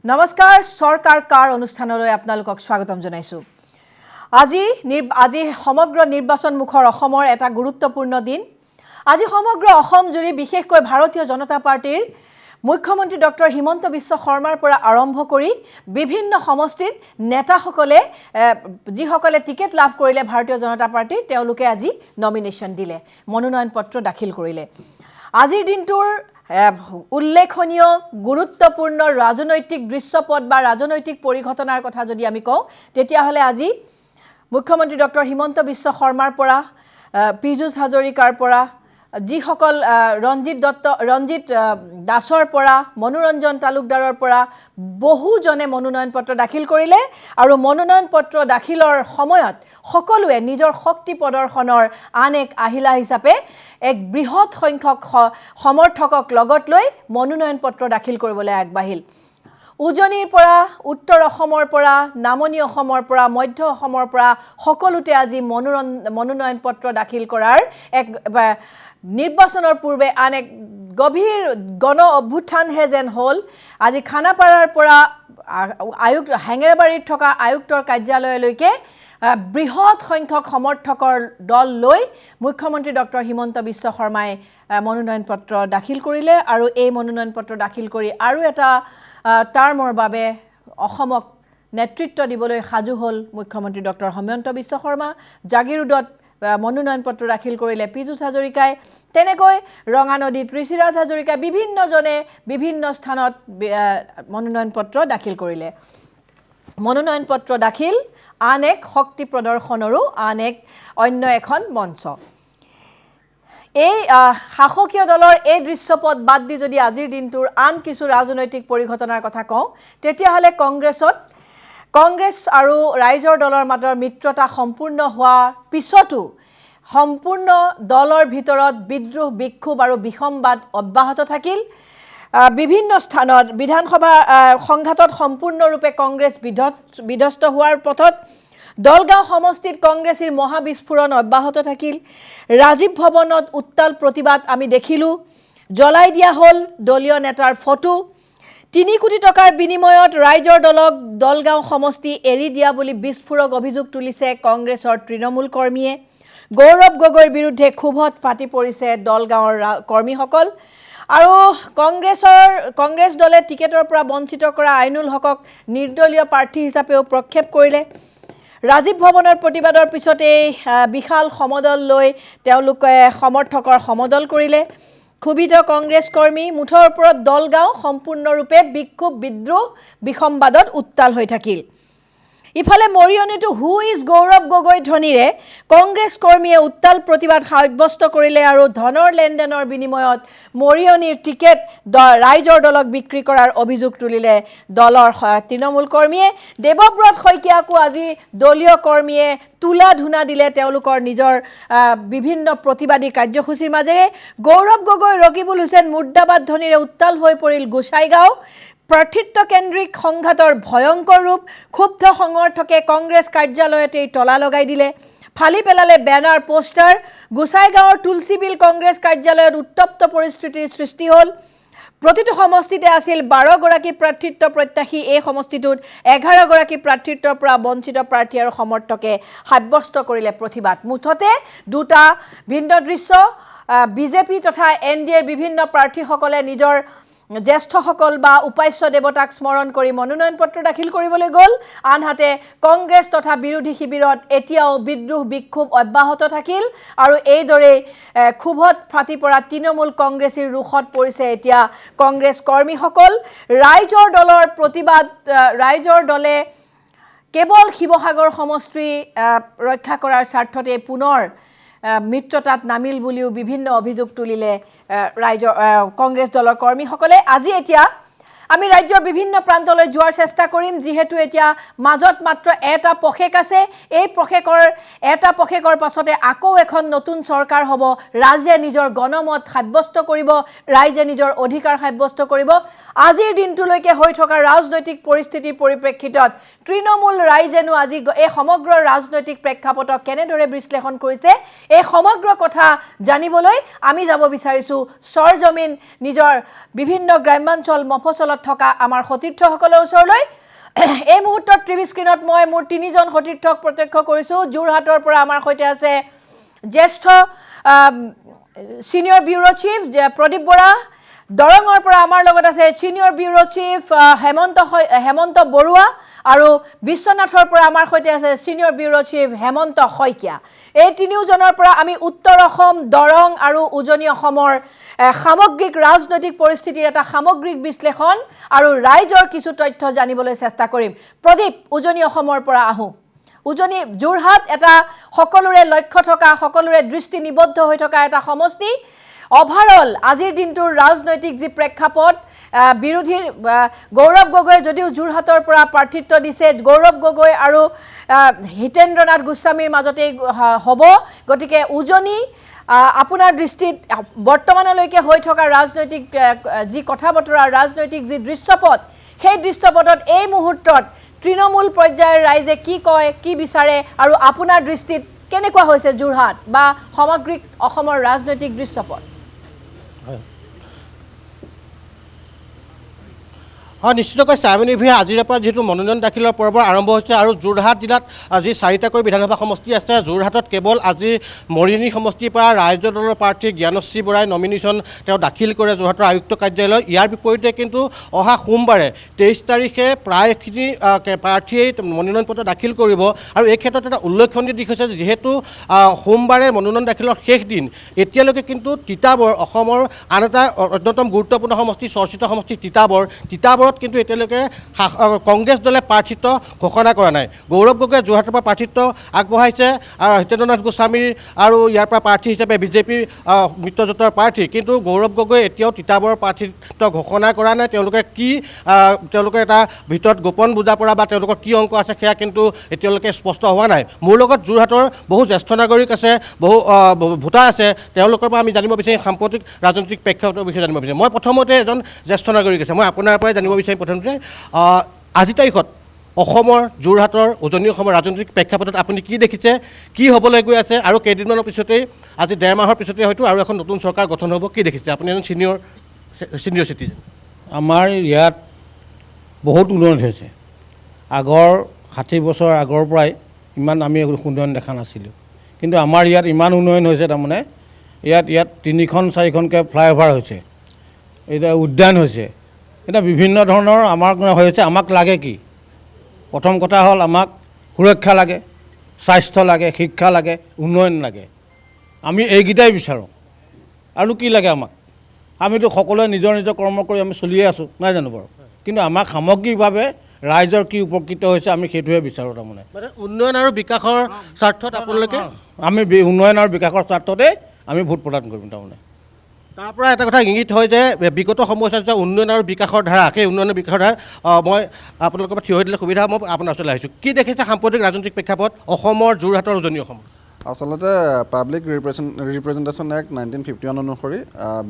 নমস্কাৰ সৰকাৰ কাৰ অনুষ্ঠানলৈ আপোনালোকক স্বাগতম জনাইছো আজি সমগ্ৰ নিৰ্বাচন মুখৰ অসমৰ এটা গুৰুত্বপূৰ্ণ দিন আজি সমগ্ৰ অসম জুৰি বিশেষকৈ ভাৰতীয় জনতা পাৰ্টিৰ মুখ্যমন্ত্ৰী ডক্টৰ হিমন্ত বিশ্ব শৰ্মাৰ পৰা আৰম্ভ কৰি বিভিন্ন সমষ্টিত নেতাসকলে যিসকলে টিকেট লাভ কৰিলে ভাৰতীয় জনতা পাৰ্টি তেওঁলোকে আজি নমিনেশ্যন দিলে মনোনয়ন পত্ৰ দাখিল কৰিলে আজিৰ দিনটোৰ উল্লেখনীয় গুৰুত্বপূৰ্ণ ৰাজনৈতিক দৃশ্যপট বা ৰাজনৈতিক পৰিঘটনাৰ কথা যদি আমি কওঁ তেতিয়া হলে আজি মুখ্যমন্ত্ৰী ডক্টৰ হিমন্ত বিশ্ব শৰ্মাৰ পৰা পীযুষ হাজৰিকাৰ পৰা যিসকল ৰঞ্জিত দাসৰ পৰা মনোৰঞ্জন তালুকদাৰৰ পৰা বহুজনে মনোনয়ন পত্ৰ দাখিল কৰিলে আৰু মনোনয়ন পত্ৰ দাখিলৰ সময়ত সকলোৱে নিজৰ শক্তি প্ৰদৰ্শনৰ আন এক আহিলা হিচাপে এক বৃহৎ সংখ্যক সমৰ্থকক লগত লৈ মনোনয়ন পত্ৰ দাখিল কৰিবলৈ আগবাঢ়িল উজনিৰ পৰা উত্তৰ অসমৰ পৰা নামনি অসমৰ পৰা মধ্য অসমৰ পৰা সকলোতে আজি মনোনয়ন পত্ৰ দাখিল কৰাৰ এক নিৰ্বাচনৰ পূৰ্বে আন এক গভীৰ গণ অভ্যুত্থান হে যেন হল আজি খানাপাৰাৰ পৰা আয়ুক্ত হেঙেৰাবাৰীত থকা আয়ুক্তৰ কাৰ্যালয়লৈকে বৃহৎ সংখ্যক সমৰ্থকৰ দল লৈ মুখ্যমন্ত্ৰী ডক্টৰ হিমন্ত বিশ্ব শৰ্মাই মনোনয়ন পত্ৰ দাখিল কৰিলে আৰু এই মনোনয়ন পত্ৰ দাখিল কৰি আৰু এটা টাৰ্মৰ বাবে অসমক নেতৃত্ব দিবলৈ সাজু হল মুখ্যমন্ত্ৰী ডক্টৰ হিমন্ত বিশ্ব শৰ্মা জাগিৰোডত মনোনয়ন পত্ৰ দাখিল কৰিলে পীযুষ হাজৰিকাই তেনেকৈ ৰঙানদীত ঋষিৰাজ হাজৰিকা বিভিন্নজনে বিভিন্ন স্থানত মনোনয়ন পত্ৰ দাখিল কৰিলে মনোনয়ন পত্ৰ দাখিল আন এক শক্তি প্ৰদৰ্শনৰো আন এক অন্য এখন মঞ্চ এই শাসকীয় দলৰ এই দৃশ্যপট বাদ দি যদি আজিৰ দিনটোৰ আন কিছু ৰাজনৈতিক পৰিঘটনাৰ কথা কওঁ তেতিয়াহলে কংগ্ৰেছ আৰু ৰাইজৰ দলৰ মাজৰ মিত্ৰতা সম্পূৰ্ণ হোৱা পিছতো সম্পূৰ্ণ দলৰ ভিতৰত বিদ্ৰোহ বিক্ষোভ আৰু বিসম্বাদ অব্যাহত থাকিল বিভিন্ন স্থানত বিধানসভা সংঘাতত সম্পূৰ্ণৰূপে কংগ্ৰেছ বিধ্বস্ত হোৱাৰ পথত দলগাঁও সমষ্টিত কংগ্ৰেছৰ মহাবিস্ফোৰণ অব্যাহত থাকিল ৰাজীৱ ভৱনত উত্তাল প্ৰতিবাদ আমি দেখিলো জ্বলাই দিয়া হল দলীয় নেতাৰ ফটো 3 কোটি টকাৰ বিনিময়ত ৰাইজৰ দলক দলগাঁও সমষ্টি এৰি দিয়া বুলি বিস্ফোৰক অভিযোগ তুলিছে কংগ্ৰেছৰ তৃণমূল কৰ্মীয়ে গৌৰৱ গগৈৰ বিৰুদ্ধে ক্ষোভত পাতি পৰিছে দলগাঁৱৰ কৰ্মীসকল আৰু কংগ্ৰেছ দলে টিকেটৰ পৰা বঞ্চিত কৰা আইনুল হকক নিৰ্দলীয় প্ৰাৰ্থী হিচাপেও প্ৰক্ষেপ কৰিলে ৰাজীৱ ভৱনৰ প্ৰতিবাদৰ পিছতে বিশাল সমদল লৈ তেওঁলোকে সমৰ্থকৰ সমদল কৰিলে ক্ষুভিত কংগ্ৰেছ কৰ্মী মুঠৰ ওপৰত দলগাঁও সম্পূৰ্ণৰূপে বিক্ষোভ বিদ্ৰোহ বিসম্বাদত উত্তাল হৈ থাকিল ইফালে মৰিয়নিটো হু ইজ গৌৰৱ গগৈ ধ্বনিৰে কংগ্ৰেছ কৰ্মীয়ে উত্তাল প্ৰতিবাদ সাব্যস্ত কৰিলে আৰু ধনৰ লেনদেনৰ বিনিময়ত মৰিয়নিৰ টিকেট ৰাইজৰ দলক বিক্ৰী কৰাৰ অভিযোগ তুলিলে দলৰ তৃণমূল কৰ্মীয়ে দেৱব্ৰত শইকীয়াকো আজি দলীয় কৰ্মীয়ে তুলা ধুনা দিলে তেওঁলোকৰ নিজৰ বিভিন্ন প্ৰতিবাদী কাৰ্যসূচীৰ মাজেৰে গৌৰৱ গগৈ ৰকিবুল হুছেইন মুৰ্দাবাদ ধ্বনিৰে উত্তাল হৈ পৰিল গোসাইগাঁও প্ৰাৰ্থিত্ব কেন্দ্ৰিক সংঘাতৰ ভয়ংকৰ ৰূপ ক্ষুব্ধ সমৰ্থকে কংগ্ৰেছ কাৰ্যালয়তে তলা লগাই দিলে ফালি পেলালে বেনাৰ পোষ্টাৰ গোসাইগাঁৱৰ তুলসীবিল কংগ্ৰেছ কাৰ্যালয়ত উত্তপ্ত পৰিস্থিতিৰ সৃষ্টি হ'ল প্ৰতিটো সমষ্টিতে আছিল 12 গৰাকী প্ৰাৰ্থিত্ব প্ৰত্যাশী এই সমষ্টিটোত 11 গৰাকী প্ৰাৰ্থিত্বৰ পৰা বঞ্চিত প্ৰাৰ্থী আৰু সমৰ্থকে সাব্যস্ত কৰিলে প্ৰতিবাদ মুঠতে দুটা ভিন্ন দৃশ্য বিজেপি তথা এনডিএৰ বিভিন্ন প্ৰাৰ্থীসকলে নিজৰ জ্যেষ্ঠসকল বা উপাস্য দেৱতাক স্মৰণ কৰি মনোনয়ন পত্ৰ দাখিল কৰিবলৈ গ'ল আনহাতে কংগ্ৰেছ তথা বিৰোধী শিবিৰত এতিয়াও বিদ্ৰোহ বিক্ষোভ অব্যাহত থাকিল আৰু এইদৰে ক্ষোভত ফাটি পৰা তৃণমূল কংগ্ৰেছৰ ৰুখত পৰিছে এতিয়া কংগ্ৰেছ কৰ্মীসকল ৰাইজৰ দলৰ প্ৰতিবাদ ৰাইজৰ দলে কেৱল শিৱসাগৰ সমষ্টি ৰক্ষা কৰাৰ স্বাৰ্থতে পুনৰ মিত্ৰতাত নামিল বুলিও বিভিন্ন অভিযোগ তুলিলে কংগ্ৰেছ দলৰ কৰ্মীসকলে আজি এতিয়া আমি ৰাজ্যৰ বিভিন্ন প্ৰান্তলৈ যোৱাৰ চেষ্টা কৰিম যেহেতু এতিয়া মাজত মাত্ৰ এটা পক্ষেক আছে এই পক্ষেকৰ পাছতে আকৌ এখন নতুন চৰকাৰ হ'ব ৰাজ্যে নিজৰ গণমত সাব্যস্ত কৰিব ৰাইজে নিজৰ অধিকাৰ সাব্যস্ত কৰিব আজিৰ দিনটোলৈকে হৈ থকা ৰাজনৈতিক পৰিস্থিতিৰ পৰিপ্ৰেক্ষিতত তৃণমূল ৰাইজেনো আজি এই সমগ্ৰ ৰাজনৈতিক প্ৰেক্ষাপটক কেনেদৰে বিশ্লেষণ কৰিছে এই সমগ্ৰ কথা জানিবলৈ আমি যাব বিচাৰিছো সৰজমিন নিজৰ বিভিন্ন গ্ৰামাঞ্চল মফচলত অঞ্চলত থকা আমাৰ সতীৰ্থসকলৰ ওচৰলৈ এই মুহূৰ্তত টিভি স্ক্ৰীণত মই মোৰ তিনিজন সতীৰ্থক প্ৰত্যক্ষ কৰিছোঁ যোৰহাটৰ পৰা আমাৰ সৈতে আছে জ্যেষ্ঠ senior bureau chief Pradip Bora দৰঙৰ পৰা আমাৰ লগত আছে senior bureau chief Hemanta Barua আৰু বিশ্বনাথৰ পৰা আমাৰ সৈতে আছে senior bureau chief Hemanta Saikia এই তিনিওজনৰ পৰা আমি উত্তৰ অসম দৰং আৰু উজনি অসমৰ সামগ্ৰিক ৰাজনৈতিক পৰিস্থিতিৰ এটা সামগ্ৰিক বিশ্লেষণ আৰু ৰাইজৰ কিছু তথ্য জানিবলৈ চেষ্টা কৰিম প্ৰদীপ উজনি অসমৰ পৰা আহোঁ উজনি যোৰহাট এটা সকলোৰে লক্ষ্য থকা সকলোৰে দৃষ্টি নিবদ্ধ হৈ থকা এটা সমষ্টি অভাৰঅল আজিৰ দিনটোৰ ৰাজনৈতিক যি প্ৰেক্ষাপট বিৰোধীৰ গৌৰৱ গগৈ যদিও যোৰহাটৰ পৰা প্ৰাৰ্থিত্ব দিছে গৌৰৱ গগৈ আৰু হিতেন্দ্ৰনাথ গোস্বামীৰ মাজতেই হ'ব গতিকে উজনি আপোনাৰ দৃষ্টিত বৰ্তমানলৈকে হৈ থকা ৰাজনৈতিক যি কথা বতৰা ৰাজনৈতিক যি দৃশ্যপট সেই দৃশ্যপটত এই মুহূৰ্তত তৃণমূল পৰ্যায়ৰ ৰাইজে কি কয় কি বিচাৰে আৰু আপোনাৰ দৃষ্টিত কেনেকুৱা হৈছে যোৰহাট বা সামগ্ৰিক অসমৰ ৰাজনৈতিক দৃশ্যপট নিশ্চিতকৈ চাইমনিভিয়ে আজিৰ পৰা যেহেতু মনোনয়ন দাখিলৰ পৰ্ব আৰম্ভ হৈছে আৰু যোৰহাট জিলাত আজি 4টাকৈ বিধানসভা সমষ্টি আছে যোৰহাটত কেৱল আজি মৰিয়নি সমষ্টিৰ পৰা ৰাইজৰ দলৰ প্ৰাৰ্থী জ্ঞানশ্ৰী বৰাই নমিনেশ্যন তেওঁ দাখিল কৰে যোৰহাটৰ আয়ুক্ত কাৰ্যালয় ইয়াৰ বিপৰীতে কিন্তু অহা সোমবাৰে 23 তাৰিখে প্ৰায়খিনি প্ৰাৰ্থীয়ে মনোনয়ন পত্ৰ দাখিল কৰিব আৰু এই ক্ষেত্ৰত এটা উল্লেখনীয় দিশ হৈছে যিহেতু সোমবাৰে মনোনয়ন দাখিলৰ শেষ দিন এতিয়ালৈকে কিন্তু তিতাবৰ অসমৰ আন এটা অন্যতম গুৰুত্বপূৰ্ণ সমষ্টি চৰ্চিত সমষ্টি তিতাবৰত কিন্তু এতিয়ালৈকে কংগ্ৰেছ দলে প্ৰাৰ্থিত্ব ঘোষণা কৰা নাই গৌৰৱ গগৈয়ে যোৰহাটৰ পৰা প্ৰাৰ্থিত্ব আগবঢ়াইছে আৰু হিতেন্দ্ৰনাথ গোস্বামীৰ আৰু ইয়াৰ পৰা প্ৰাৰ্থী হিচাপে বিজেপিৰ মিত্ৰজোঁটৰ প্ৰাৰ্থী কিন্তু গৌৰৱ গগৈ এতিয়াও তিতাবৰৰ প্ৰাৰ্থিত্ব ঘোষণা কৰা নাই তেওঁলোকে এটা ভিতৰত গোপন বুজা পৰা বা তেওঁলোকৰ কি অংক আছে সেয়া কিন্তু এতিয়ালৈকে স্পষ্ট হোৱা নাই মোৰ লগত যোৰহাটৰ বহু জ্যেষ্ঠ নাগৰিক আছে বহু ভোটাৰ আছে তেওঁলোকৰ পৰা আমি জানিব বিচাৰিম সাম্প্ৰতিক ৰাজনৈতিক প্ৰেক্ষাপটৰ বিষয়ে জানিব বিচাৰিম মই প্ৰথমতে এজন জ্যেষ্ঠ নাগৰিক আছে মই আপোনাৰ পৰাই জানিব বিচাৰিম প্ৰথমতে আজি তাৰিখত অসমৰ যোৰহাটৰ উজনি অসমৰ ৰাজনৈতিক প্ৰেক্ষাপটত আপুনি কি দেখিছে কি হ'বলৈ গৈ আছে আৰু কেইদিনমানৰ পিছতেই আজি 1.5 মাহৰ পিছতে হয়তো আৰু এখন নতুন চৰকাৰ গঠন হ'ব কি দেখিছে আপুনি এজন ছিনিয়ৰ চিটিজেন আমাৰ ইয়াত বহুত উন্নয়ন হৈছে আগৰ 60 বছৰ আগৰ পৰাই ইমান আমি উন্নয়ন দেখা নাছিলোঁ কিন্তু আমাৰ ইয়াত ইমান উন্নয়ন হৈছে তাৰমানে ইয়াত 3খন 4খনকৈ ফ্লাইঅভাৰ হৈছে এতিয়া উদ্যান হৈছে এটা বিভিন্ন ধৰণৰ আমাৰ হৈছে আমাক লাগে কি প্ৰথম কথা হ'ল আমাক সুৰক্ষা লাগে স্বাস্থ্য লাগে শিক্ষা লাগে উন্নয়ন লাগে আমি এইকেইটাই বিচাৰোঁ আৰু কি লাগে আমাক আমিতো সকলোৱে নিজৰ নিজৰ কৰ্ম কৰি আমি চলিয়ে আছোঁ নাই জানো বাৰু কিন্তু আমাক সামগ্ৰিকভাৱে ৰাইজৰ কি উপকৃত হৈছে আমি সেইটোহে বিচাৰোঁ তাৰমানে উন্নয়ন আৰু বিকাশৰ স্বাৰ্থত আপোনালোকে আমি উন্নয়ন আৰু বিকাশৰ স্বাৰ্থতে আমি ভোট প্ৰদান কৰিম তাৰমানে তাৰ পৰা এটা কথা ইংগিত হয় যে বিগত সময়ছোৱাত যে উন্নয়ন আৰু বিকাশৰ ধাৰা সেই উন্নয়ন আৰু বিকাশৰ ধাৰা মই আপোনালোকৰ পৰা থিয় হৈ দিলে সুবিধা মই আপোনাৰ ওচৰলৈ আহিছোঁ কি দেখিছে সাম্প্ৰতিক ৰাজনৈতিক প্ৰেক্ষাপট অসমৰ যোৰহাটৰ উজনি অসম আচলতে পাব্লিক ৰিপ্ৰেজেণ্টেশ্যন এক্ট 1951 অনুসৰি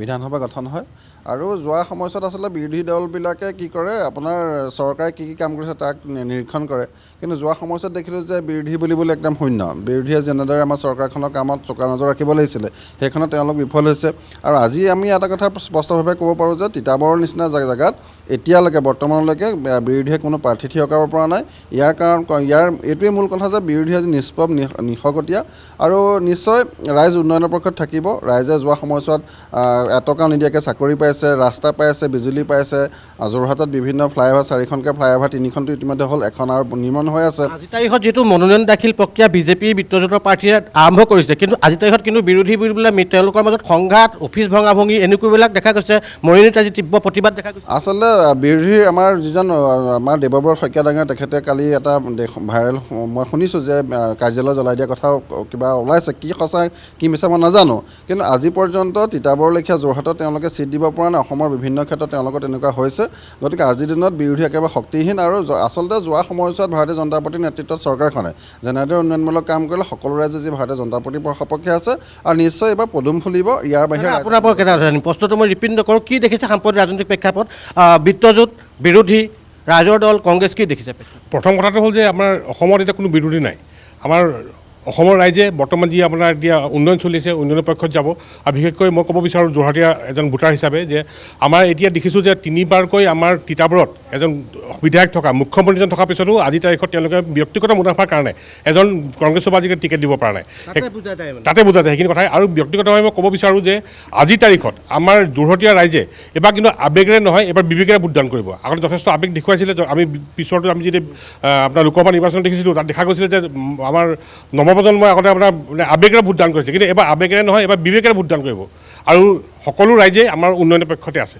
বিধানসভা গঠন হয় আৰু যোৱা সময়ছোৱাত আচলতে বিৰোধী দলবিলাকে কি কৰে আপোনাৰ চৰকাৰে কি কাম কৰিছে তাক নিৰীক্ষণ কৰে কিন্তু যোৱা সময়ছোৱাত দেখিলোঁ যে বিৰোধী বুলিবলৈ একদম শূন্য বিৰোধীয়ে যেনেদৰে আমাৰ চৰকাৰখনৰ কামত চোকা নজৰ ৰাখিব লাগিছিলে সেইখনত তেওঁলোক বিফল হৈছে আৰু আজি আমি এটা কথা স্পষ্টভাৱে ক'ব পাৰোঁ যে তিতাবৰৰ নিচিনা জেগাত এতিয়ালৈকে বৰ্তমানলৈকে বিৰোধীয়ে কোনো প্ৰাৰ্থী থিয় কৰাব পৰা নাই ইয়াৰ এইটোৱে মূল কথা যে বিৰোধী আজি নিষ্পভ নিশকতীয়া আৰু নিশ্চয় ৰাইজ উন্নয়নৰ পক্ষত থাকিব ৰাইজে যোৱা সময়ছোৱাত এটকাও নিদিয়াকৈ চাকৰি পাইছে ৰাস্তা পাইছে বিজুলী পাইছে যোৰহাটত বিভিন্ন ফ্লাইঅভাৰ 4খনকৈ ফ্লাইঅভাৰ 3খনটো ইতিমধ্যে হ'ল এখন আৰু নিৰ্মাণ হৈ আছে আজি তাৰিখত যিহেতু মনোনয়ন দাখিল প্ৰক্ৰিয়া বিজেপিৰ মিত্ৰজোঁটৰ প্ৰাৰ্থীয়ে আৰম্ভ কৰিছে কিন্তু আজি তাৰিখত কিন্তু বিৰোধী বুলিবলৈ তেওঁলোকৰ মাজত সংঘাত অফিচ ভঙা ভঙি এনেকুৱাবিলাক দেখা গৈছে মৰিয়নিত আজি তীব্ৰ প্ৰতিবাদ দেখা গৈছে আচলতে বিৰোধী আমাৰ যিজন আমাৰ দেৱব্ৰত শইকীয়া ডাঙৰীয়া তেখেতে কালি এটা ভাইৰেল মই শুনিছোঁ যে কাৰ্যালয় জ্বলাই দিয়া কথা কিবা ওলাইছে কি সঁচা কি মিছা মই নাজানো কিন্তু আজি পৰ্যন্ত তিতাবৰ লেখীয়া যোৰহাটত তেওঁলোকে ছিট দিব পৰা নাই অসমৰ বিভিন্ন ক্ষেত্ৰত তেওঁলোকৰ তেনেকুৱা হৈছে গতিকে আজিৰ দিনত বিৰোধী একেবাৰে শক্তিহীন আৰু আচলতে যোৱা সময়ছোৱাত ভাৰতীয় জনতা পাৰ্টীৰ নেতৃত্বত চৰকাৰখনে যেনেদৰে উন্নয়নমূলক কাম কৰিলে সকলো ৰাইজে যি ভাৰতীয় জনতা পাৰ্টীৰ সপক্ষে আছে আৰু নিশ্চয় এইবাৰ পদুম ফুলিব ইয়াৰ বাহিৰে আপোনাৰ পৰা কেইটা জানিম প্ৰশ্নটো মই ৰিপিট নকৰোঁ কি দেখিছে সাম্প্ৰতিক ৰাজনৈতিক প্ৰেক্ষাপট মিত্ৰজোঁট বিৰোধী ৰাইজৰ দল কংগ্ৰেছ কি দেখিছে প্ৰথম কথাটো হ'ল যে আমাৰ অসমত এতিয়া কোনো বিৰোধী নাই আমাৰ অসমৰ ৰাইজে বৰ্তমান যি আপোনাৰ এতিয়া উন্নয়ন চলিছে উন্নয়নৰ পক্ষত যাব আৰু বিশেষকৈ মই ক'ব বিচাৰোঁ যোৰহাটীয়া এজন ভোটাৰ হিচাপে যে আমাৰ এতিয়া দেখিছোঁ যে 3বাৰকৈ আমাৰ তিতাবৰত এজন বিধায়ক থকা মুখ্যমন্ত্ৰীজন থকাৰ পিছতো আজি তাৰিখত তেওঁলোকে ব্যক্তিগত মুনাফাৰ কাৰণে এজন কংগ্ৰেছৰ পৰা আজিকালি টিকেট দিব পৰা নাই তাতে বুজা যায় সেইখিনি কথাই আৰু ব্যক্তিগতভাৱে মই ক'ব বিচাৰোঁ যে আজিৰ তাৰিখত আমাৰ যোৰহাটীয়া ৰাইজে এবাৰ কিন্তু আৱেগেৰে নহয় এবাৰ বিবেকেৰে ভোটদান কৰিব আগতে যথেষ্ট আৱেগ দেখুৱাইছিলে আমি পিছৰটো আমি যদি আপোনাৰ লোকসভা নিৰ্বাচন দেখিছিলোঁ তাত দেখা গৈছিলে যে আমাৰ নৱপ্ৰজন্মই আগতে আপোনাৰ আৱেগেৰে ভোটদান কৰিছে কিন্তু এবাৰ আৱেগেৰে নহয় এবাৰ বিবেকেৰে ভোটদান কৰিব আৰু সকলো ৰাইজে আমাৰ উন্নয়নৰ পক্ষতে আছে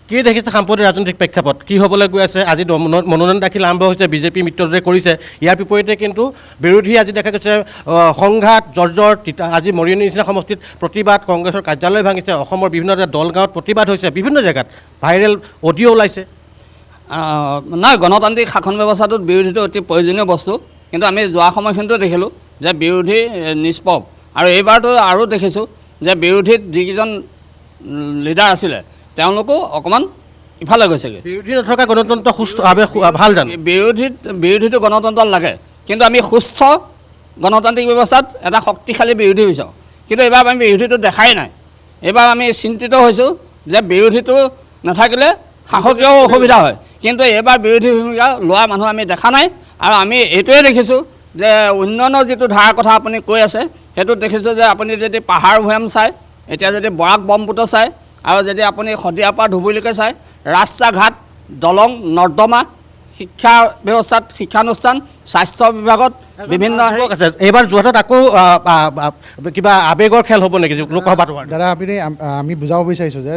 কি দেখিছে সাম্প্ৰতিক ৰাজনৈতিক প্ৰেক্ষাপট কি হ'বলৈ গৈ আছে আজি মনোনয়ন দাখিল আৰম্ভ হৈছে বিজেপি মিত্ৰজোঁটে কৰিছে ইয়াৰ বিপৰীতে কিন্তু বিৰোধী আজি দেখা গৈছে সংঘাত জৰ্জৰ আজি মৰিয়নি নিচিনা সমষ্টিত প্ৰতিবাদ কংগ্ৰেছৰ কাৰ্যালয় ভাঙিছে অসমৰ বিভিন্ন দলগাঁৱত প্ৰতিবাদ হৈছে বিভিন্ন জেগাত ভাইৰেল অডিঅ' ওলাইছে নাই গণতান্ত্ৰিক শাসন ব্যৱস্থাটোত বিৰোধীটো অতি প্ৰয়োজনীয় বস্তু কিন্তু আমি যোৱা সময়খিনিতো দেখিলোঁ যে বিৰোধী নিষ্পভ আৰু এইবাৰতো আৰু দেখিছোঁ যে বিৰোধীত যিকেইজন লিডাৰ আছিলে তেওঁলোকো অকণমান ইফালে গৈছেগৈ বিৰোধী নথকা গণতন্ত্ৰ সুস্থভাৱে ভাল জানো বিৰোধীটো গণতন্ত্ৰ লাগে কিন্তু আমি সুস্থ গণতান্ত্ৰিক ব্যৱস্থাত এটা শক্তিশালী বিৰোধী হৈছোঁ কিন্তু এইবাৰ আমি বিৰোধীটো দেখাই নাই এইবাৰ আমি চিন্তিত হৈছোঁ যে বিৰোধীটো নাথাকিলে শাসকীয় অসুবিধা হয় কিন্তু এইবাৰ বিৰোধী ভূমিকা লোৱা মানুহ আমি দেখা নাই আৰু আমি এইটোৱে দেখিছোঁ যে উন্নয়নৰ যিটো ধাৰাৰ কথা আপুনি কৈ আছে সেইটোত দেখিছোঁ যে আপুনি যদি পাহাৰ ভৈয়াম চায় এতিয়া যদি বৰাক ব্ৰহ্মপুত্ৰ চায় আৰু যদি আপুনি শদিয়াৰ পৰা ধুবুৰীলৈকে চায় ৰাস্তা ঘাট দলং নৰ্দমা শিক্ষা ব্যৱস্থাত শিক্ষানুষ্ঠান স্বাস্থ্য বিভাগত বিভিন্ন আছে এইবাৰ যোৰহাটত আকৌ কিবা আৱেগৰ খেল হ'ব নেকি লোকসভাত দাদা আমি বুজাব বিচাৰিছোঁ যে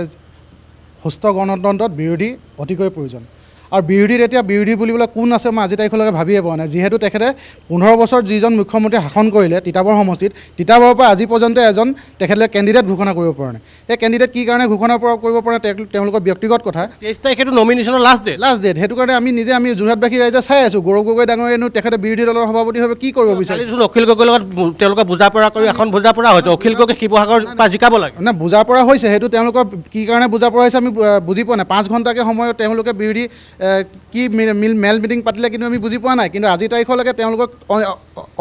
সুস্থ গণতন্ত্ৰত বিৰোধী অতিকৈ প্ৰয়োজন আৰু বিৰোধীত এতিয়া বিৰোধী বুলিবলৈ কোন আছে মই আজি তাৰিখলৈকে ভাবিয়ে পোৱা নাই যিহেতু তেখেতে 15 বছৰ যিজন মুখ্যমন্ত্ৰী শাসন কৰিলে তিতাবৰ সমষ্টিত তিতাবৰৰ পৰা আজি পৰ্যন্ত এজন তেখেতলোকে কেণ্ডিডেট ঘোষণা কৰিব পৰা নাই এই কেণ্ডিডেট কি কাৰণে ঘোষণা কৰিব পৰা নাই তেওঁলোকৰ ব্যক্তিগত কথা 23 তাৰিখেতো নমিনেশ্যনৰ লাষ্ট ডেট সেইটো কাৰণে আমি যোৰহাটবাসী ৰাইজে চাই আছোঁ গৌৰৱ গগৈ ডাঙৰীয়ানো তেখেতে বিৰোধী দলৰ সভাপতি হৈ কি কৰিব বিচাৰে অখিল গগৈৰ লগত তেওঁলোকে বুজা পৰা কৰি এখন বুজা পৰা হয়তো অখিল গগৈ শিৱসাগৰ পৰা জিকাব লাগে না বুজা পৰা হৈছে সেইটো তেওঁলোকৰ কি কাৰণে বুজা পৰা হৈছে আমি বুজি পোৱা নাই 5 ঘণ্টাকৈ সময়ত তেওঁলোকে বিৰোধী কি মেল মিটিং পাতিলে কিন্তু আমি বুজি পোৱা নাই কিন্তু আজি তাৰিখলৈকে তেওঁলোকক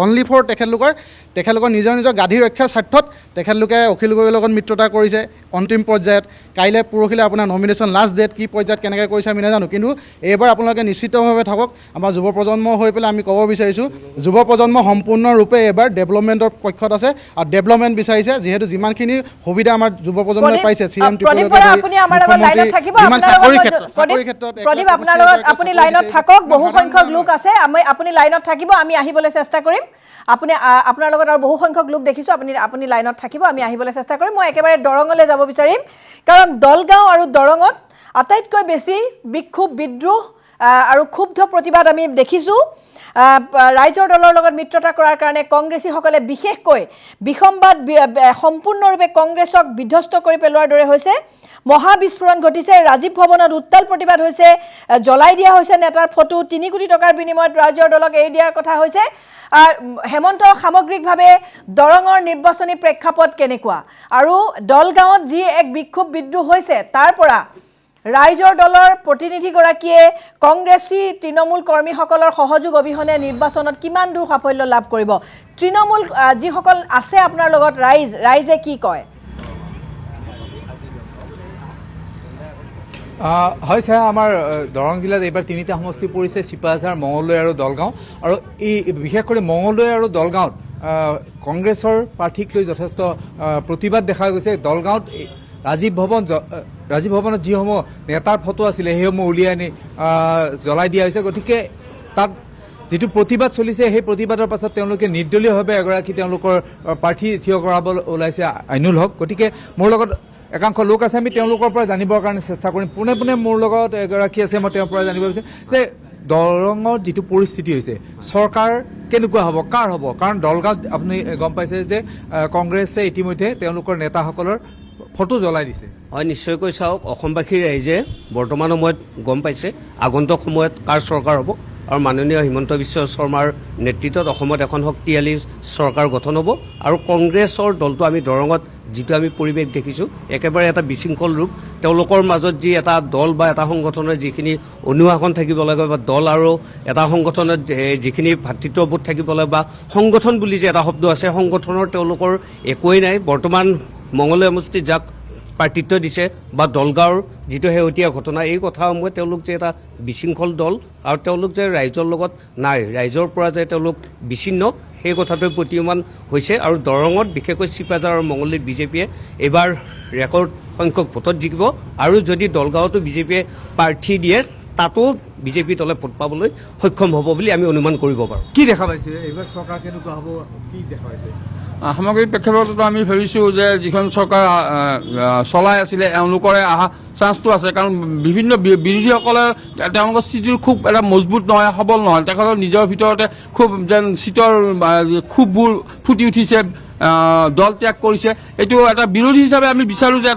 অনলি ফৰ তেখেতলোকৰ নিজৰ গাধী ৰক্ষাৰ স্বাৰ্থত তেখেতলোকে অখিল গগৈৰ লগত মিত্ৰতা কৰিছে অন্তিম পৰ্যায়ত কাইলৈ পৰহিলৈ আপোনাৰ নমিনেশ্যন লাষ্ট ডেট কি পৰ্যায়ত কেনেকৈ কৰিছে আমি নাজানো কিন্তু এইবাৰ আপোনালোকে নিশ্চিতভাৱে থাকক আমাৰ যুৱ প্ৰজন্ম হৈ পেলাই আমি ক'ব বিচাৰিছোঁ যুৱ প্ৰজন্ম সম্পূৰ্ণৰূপে এইবাৰ ডেভেলপমেণ্টৰ পক্ষত আছে আৰু ডেভেলপমেণ্ট বিচাৰিছে যিহেতু যিমানখিনি সুবিধা আমাৰ যুৱ প্ৰজন্মই পাইছে আপুনি লাইনত থাকক বহু সংখ্যক লোক আছে আপুনি লাইনত থাকিব আমি আহিবলৈ চেষ্টা কৰিম আপোনাৰ লগত আৰু বহু সংখ্যক লোক দেখিছোঁ আপুনি লাইনত থাকিব আমি আহিবলৈ চেষ্টা কৰিম মই একেবাৰে দৰঙলৈ যাব বিচাৰিম কাৰণ দলগাঁও আৰু দৰঙত আটাইতকৈ বেছি বিক্ষোভ বিদ্ৰোহ আৰু ক্ষুব্ধ প্ৰতিবাদ আমি দেখিছোঁ ৰাইজৰ দলৰ লগত মিত্ৰতা কৰাৰ কাৰণে কংগ্ৰেছীসকলে বিশেষকৈ বিসম্বাদ সম্পূৰ্ণৰূপে কংগ্ৰেছক বিধ্বস্ত কৰি পেলোৱাৰ দৰে হৈছে মহাবিস্ফোৰণ ঘটিছে ৰাজীৱ ভৱনত উত্তাল প্ৰতিবাদ হৈছে জ্বলাই দিয়া হৈছে নেতাৰ ফটো 3 কোটি টকাৰ বিনিময়ত ৰাইজৰ দলক এৰি দিয়াৰ কথা হৈছে হেমন্ত সামগ্ৰিকভাৱে দৰঙৰ নিৰ্বাচনী প্ৰেক্ষাপট কেনেকুৱা আৰু দলগাঁৱত যি এক বিক্ষোভ বিদ্ৰোহ হৈছে তাৰ পৰা ৰাইজৰ দলৰ প্ৰতিনিধিগৰাকীয়ে কংগ্ৰেছী তৃণমূল কৰ্মীসকলৰ সহযোগ অবিহনে নিৰ্বাচনত কিমান দূৰ সাফল্য লাভ কৰিব তৃণমূল যিসকল আছে আপোনাৰ লগত ৰাইজে কি কয় হয় ছাৰ আমাৰ দৰং জিলাত এইবাৰ 3টা সমষ্টি পৰিছে চিপাঝাৰ মঙলদৈ আৰু দলগাঁও আৰু এই বিশেষ কৰি মঙলদৈ আৰু দলগাঁৱত কংগ্ৰেছৰ প্ৰাৰ্থীক লৈ যথেষ্ট প্ৰতিবাদ দেখা গৈছে দলগাঁৱত ৰাজীৱ ভৱনত যিসমূহ নেতাৰ ফটো আছিলে সেইসমূহ উলিয়াই আনি জ্বলাই দিয়া হৈছে গতিকে তাত যিটো প্ৰতিবাদ চলিছে সেই প্ৰতিবাদৰ পাছত তেওঁলোকে নিৰ্দলীয়ভাৱে এগৰাকী তেওঁলোকৰ প্ৰাৰ্থী থিয় কৰাব ওলাইছে আইনুল হক গতিকে মোৰ লগত একাংশ লোক আছে আমি তেওঁলোকৰ পৰা জানিবৰ কাৰণে চেষ্টা কৰিম পোনে পোনে মোৰ লগত এগৰাকী আছে মই তেওঁৰ পৰা জানিব বিচাৰিম যে দৰঙৰ যিটো পৰিস্থিতি হৈছে চৰকাৰ কেনেকুৱা হ'ব কাৰ হ'ব কাৰণ দলগাঁৱত আপুনি গম পাইছে যে কংগ্ৰেছে ইতিমধ্যে তেওঁলোকৰ নেতাসকলৰ ফটো জ্বলাই দিছে হয় নিশ্চয়কৈ চাওক অসমবাসীৰ ৰাইজে বৰ্তমান সময়ত গম পাইছে আগন্তুক সময়ত কাৰ চৰকাৰ হ'ব আৰু মাননীয় হিমন্ত বিশ্ব শৰ্মাৰ নেতৃত্বত অসমত এখন শক্তিশালী চৰকাৰ গঠন হ'ব আৰু কংগ্ৰেছৰ দলটো আমি দৰঙত যিটো আমি পৰিৱেশ দেখিছোঁ একেবাৰে এটা বিশৃংখল ৰূপ তেওঁলোকৰ মাজত যি এটা দল বা এটা সংগঠনৰ যিখিনি অনুশাসন থাকিব লাগে বা দল আৰু এটা সংগঠনত যিখিনি ভাতৃত্ববোধ থাকিব লাগে বা সংগঠন বুলি যে এটা শব্দ আছে সংগঠনৰ তেওঁলোকৰ একোৱেই নাই বৰ্তমান মঙলদৈ সমষ্টিত যাক প্ৰাৰ্থিত্ব দিছে বা দলগাঁৱৰ যিটো শেহতীয়া ঘটনা এই কথাসমূহে তেওঁলোক যে এটা বিশৃংখল দল আৰু তেওঁলোক যে ৰাইজৰ লগত নাই ৰাইজৰ পৰা যে তেওঁলোক বিচ্ছিন্ন সেই কথাটোৱে প্ৰতীয়মান হৈছে আৰু দৰঙত বিশেষকৈ চিপাঝাৰ আৰু মঙলদৈত বিজেপিয়ে এইবাৰ ৰেকৰ্ড সংখ্যক ভোটত জিকিব আৰু যদি দলগাঁৱতো বিজেপিয়ে প্ৰাৰ্থী দিয়ে তাতো বিজেপি দলে ভোট পাবলৈ সক্ষম হ'ব বুলি আমি অনুমান কৰিব পাৰোঁ কি দেখা পাইছে এইবাৰ চৰকাৰ কেনেকুৱা হ'ব কি দেখা পাইছে সামগ্ৰিক প্ৰেক্ষাপটত আমি ভাবিছোঁ যে যিখন চৰকাৰ চলাই আছিলে এওঁলোকৰে অহা চান্সটো আছে কাৰণ বিভিন্ন বিৰোধীসকলে তেওঁলোকৰ স্থিতিটো খুব এটা মজবুত নহয় সবল নহয় তেখেতৰ নিজৰ ভিতৰতে খুব যেন চিটৰ খুববোৰ ফুটি উঠিছে দল ত্যাগ কৰিছে এইটো এটা বিৰোধী হিচাপে আমি বিচাৰোঁ যে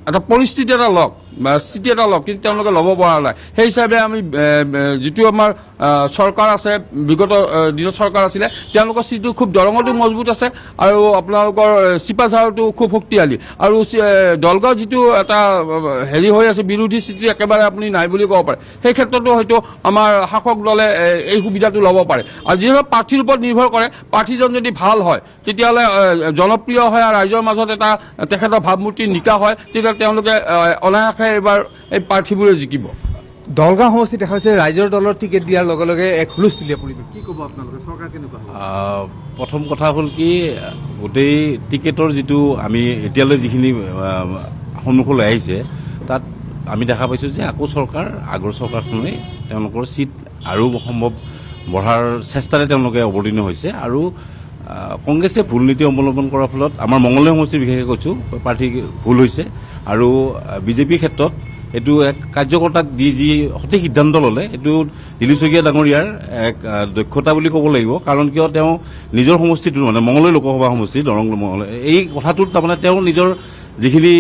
এটা পৰিস্থিতি এটা লওক বা স্থিতি এটা লওক কিন্তু তেওঁলোকে ল'ব পৰা নাই সেই হিচাপে আমি যিটো আমাৰ চৰকাৰ আছে বিগত দিনত চৰকাৰ আছিলে তেওঁলোকৰ স্থিতিটো খুব দৰঙতো মজবুত আছে আৰু আপোনালোকৰ চিপাঝাৰতো খুব শক্তিশালী আৰু দলগাঁও যিটো এটা হেৰি হৈ আছে বিৰোধী স্থিতি একেবাৰে আপুনি নাই বুলি ক'ব পাৰে সেই ক্ষেত্ৰতো হয়তো আমাৰ শাসক দলে এই সুবিধাটো ল'ব পাৰে আৰু যিহেতু প্ৰাৰ্থীৰ ওপৰত নিৰ্ভৰ কৰে প্ৰাৰ্থীজন যদি ভাল হয় তেতিয়াহ'লে জনপ্ৰিয় হয় আৰু ৰাইজৰ মাজত এটা তেখেতৰ ভাৱমূৰ্তি নিকা হয় তেতিয়া তেওঁলোকে অনায়াসে এইবাৰ এই প্ৰাৰ্থীবোৰে জিকিব দলগাঁও সমষ্টি দেখা হৈছে ৰাইজৰ দলৰ টিকেট দিয়াৰ লগে লগে এক হুলস্থুলীয়া পৰিৱেশ কি ক'ব আপোনালোকে চৰকাৰ কেনেকুৱা প্ৰথম কথা হ'ল কি গোটেই টিকেটৰ যিটো আমি এতিয়ালৈ যিখিনি সন্মুখলৈ আহিছে তাত আমি দেখা পাইছোঁ যে আকৌ চৰকাৰ আগৰ চৰকাৰখনে তেওঁলোকৰ চিট আৰু সম্ভৱ বঢ়াৰ চেষ্টাৰে তেওঁলোকে অৱতীৰ্ণ হৈছে আৰু কংগ্ৰেছে ভুল নীতি অৱলম্বন কৰাৰ ফলত আমাৰ মঙলদৈ সমষ্টিৰ বিশেষকৈ কৈছোঁ প্ৰাৰ্থী ভুল হৈছে আৰু বিজেপিৰ ক্ষেত্ৰত এইটো এক কাৰ্যকৰ্তাক দি যি সঠিক সিদ্ধান্ত ল'লে এইটো দিলীপ শইকীয়া ডাঙৰীয়াৰ এক দক্ষতা বুলি ক'ব লাগিব কাৰণ কিয় তেওঁ নিজৰ সমষ্টিটো মানে মঙলদৈ লোকসভা সমষ্টি দৰং মঙলদৈ এই কথাটোত তাৰমানে তেওঁ নিজৰ যিখিনি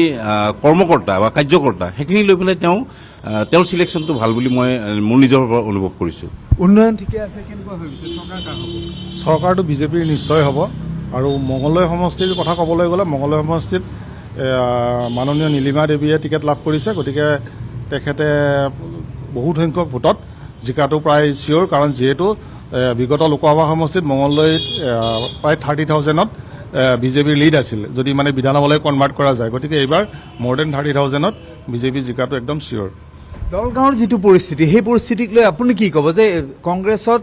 কৰ্মকৰ্তা বা কাৰ্যকৰ্তা সেইখিনি লৈ পেলাই তেওঁৰ চিলেকশ্যনটো ভাল বুলি মই মোৰ নিজৰ অনুভৱ কৰিছোঁ উন্নয়ন ঠিকে আছে কেনেকুৱা ভাবিছে চৰকাৰ কাৰ হ'ব চৰকাৰটো বিজেপিৰ নিশ্চয় হ'ব আৰু মঙলদৈ সমষ্টিৰ কথা ক'বলৈ গ'লে মঙলদৈ সমষ্টিত মাননীয় নীলিমা দেৱীয়ে টিকেট লাভ কৰিছে গতিকে তেখেতে বহুত সংখ্যক ভোটত জিকাটো প্ৰায় চিয়'ৰ কাৰণ যিহেতু বিগত লোকসভা সমষ্টিত মঙলদৈত প্ৰায় 30,000ত বিজেপিৰ লিড আছিল যদি মানে বিধানসভালৈ কনভাৰ্ট কৰা যায় গতিকে এইবাৰ মোৰ দেন 30,000ত বিজেপি জিকাটো একদম চিয়'ৰ দলগাঁৱৰ যিটো পৰিস্থিতি সেই পৰিস্থিতিক লৈ আপুনি কি ক'ব যে কংগ্ৰেছত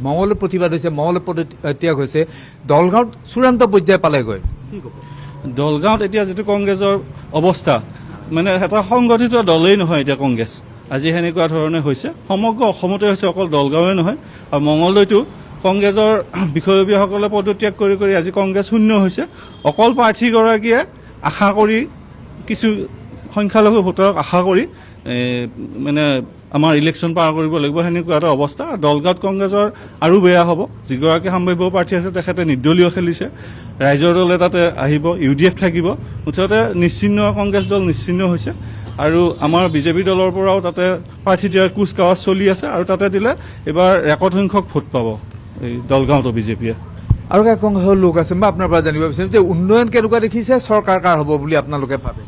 মঙলদৈ প্ৰতিবাদ হৈছে মঙলদৈ পদত্যাগ হৈছে দলগাঁৱত চূড়ান্ত পৰ্যায় পালেগৈ কি ক'ব দলগাঁৱত এতিয়া যিটো কংগ্ৰেছৰ অৱস্থা মানে এটা সংগঠিত দলেই নহয় এতিয়া কংগ্ৰেছ আজি সেনেকুৱা ধৰণে হৈছে সমগ্ৰ অসমতে হৈছে অকল দলগাঁৱে নহয় আৰু মঙলদৈতো কংগ্ৰেছৰ বিষয়ববীয়াসকলে পদত্যাগ কৰি কৰি আজি কংগ্ৰেছ শূন্য হৈছে অকল প্ৰাৰ্থীগৰাকীয়ে আশা কৰি কিছু সংখ্যালঘু ভোটাৰক আশা কৰি মানে আমাৰ ইলেকশ্যন পাৰ কৰিব লাগিব সেনেকুৱা এটা অৱস্থা দলগাঁৱত কংগ্ৰেছৰ আৰু বেয়া হ'ব যিগৰাকী সম্ভাৱ্য প্ৰাৰ্থী আছে তেখেতে নিৰ্দলীয় খেলিছে ৰাইজৰ দলে তাতে আহিব UDF থাকিব মুঠতে নিশ্চিন্ন কংগ্ৰেছ দল নিশ্চিন্ন হৈছে আৰু আমাৰ বিজেপি দলৰ পৰাও তাতে প্ৰাৰ্থী দিয়াৰ কুচকাৱাজ চলি আছে আৰু তাতে দিলে এইবাৰ ৰেকৰ্ড সংখ্যক ভোট পাব এই দলগাঁৱতো বিজেপিয়ে আৰু কংগ্ৰেছৰ লোক আছে মই আপোনাৰ পৰা জানিব বিচাৰিম যে উন্নয়ন কেনেকুৱা দেখিছে চৰকাৰ কাৰ হ'ব বুলি আপোনালোকে ভাবে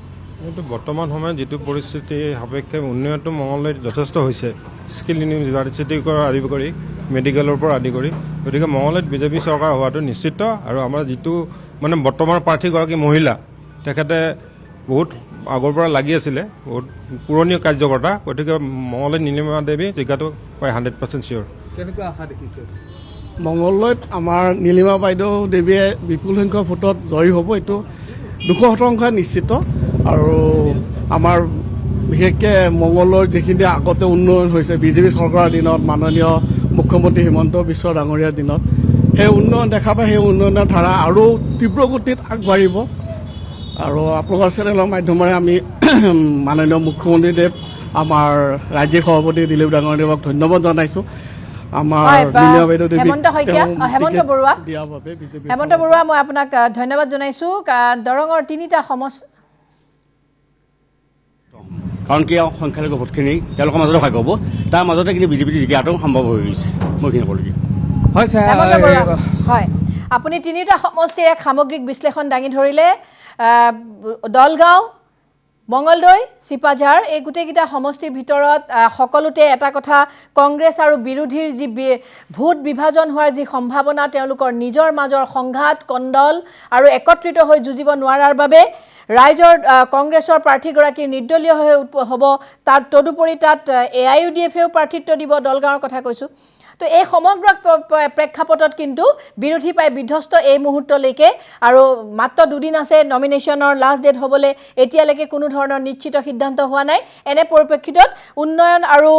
কিন্তু বৰ্তমান সময়ত যিটো পৰিস্থিতি সাপেক্ষে উন্নয়নটো মঙলদৈত যথেষ্ট হৈছে স্কিল ইউনিভাৰ্চিটিৰ পৰা আদি কৰি মেডিকেলৰ পৰা আদি কৰি গতিকে মঙলদৈত বিজেপি চৰকাৰ হোৱাটো নিশ্চিত আৰু আমাৰ যিটো মানে বৰ্তমান প্ৰাৰ্থীগৰাকী মহিলা তেখেতে বহুত আগৰ পৰা লাগি আছিলে বহুত পুৰণি কাৰ্যকৰ্তা গতিকে মঙলদৈত নীলিমা দেৱী জিকাটো প্ৰায় 100% চিয়'ৰ কেনেকুৱা আশা দেখিছে মঙলদৈত আমাৰ নীলিমা বাইদেউ দেৱীয়ে বিপুল সংখ্যক ভোটত জয়ী হ'ব এইটো 200% নিশ্চিত আৰু আমাৰ বিশেষকৈ মঙলদৈৰ যিখিনি আগতে উন্নয়ন হৈছে বিজেপি চৰকাৰৰ দিনত মাননীয় মুখ্যমন্ত্ৰী হিমন্ত বিশ্ব ডাঙৰীয়াৰ দিনত সেই উন্নয়ন দেখা পাই সেই উন্নয়নৰ ধাৰা আৰু তীব্ৰ গতিত আগবাঢ়িব আৰু আপোনালোকৰ চেনেলৰ মাধ্যমেৰে আমি মাননীয় মুখ্যমন্ত্ৰীদেৱ আমাৰ ৰাজ্যিক সভাপতি দিলীপ ডাঙৰীয়াক ধন্যবাদ জনাইছোঁ আমাৰ হেমন্ত বৰুৱা মই আপোনাক ধন্যবাদ জনাইছোঁ দৰঙৰ তিনিটা কাৰণ কি সংখ্যালঘু ভোটখিনি তেওঁলোকৰ মাজতে ভাগ হ'ব তাৰ মাজতে কিন্তু বিজেপি জিকাটো সম্ভৱ হৈ গৈছে মই এইখিনি ক'লোঁ হয় ছাৰ হেমন্ত বৰুৱা, হয় আপুনি তিনিটা সমষ্টিৰ এক সামগ্ৰিক বিশ্লেষণ দাঙি ধৰিলে দলগাঁও মঙলদৈ চিপাঝাৰ এই গোটেইকেইটা সমষ্টিৰ ভিতৰত সকলোতে এটা কথা কংগ্ৰেছ আৰু বিৰোধীৰ যি ভোট বিভাজন হোৱাৰ যি সম্ভাৱনা তেওঁলোকৰ নিজৰ মাজৰ সংঘাত কণ্ডল আৰু একত্ৰিত হৈ যুঁজিব নোৱাৰাৰ বাবে ৰাইজৰ কংগ্ৰেছৰ প্ৰাৰ্থীগৰাকী নিৰ্দলীয় হৈ হ'ব তাত তদুপৰি তাত AIUDFেও প্ৰাৰ্থিত্ব দিব দলগাঁৱৰ কথা কৈছোঁ তো এই সমগ্ৰ প্ৰেক্ষাপটত কিন্তু বিৰোধী পাই বিধ্বস্ত এই মুহূৰ্তলৈকে আৰু মাত্ৰ দুদিন আছে নমিনেশ্যনৰ লাষ্ট ডেট হ'বলৈ এতিয়ালৈকে কোনো ধৰণৰ নিশ্চিত সিদ্ধান্ত হোৱা নাই এনে পৰিপ্ৰেক্ষিতত উন্নয়ন আৰু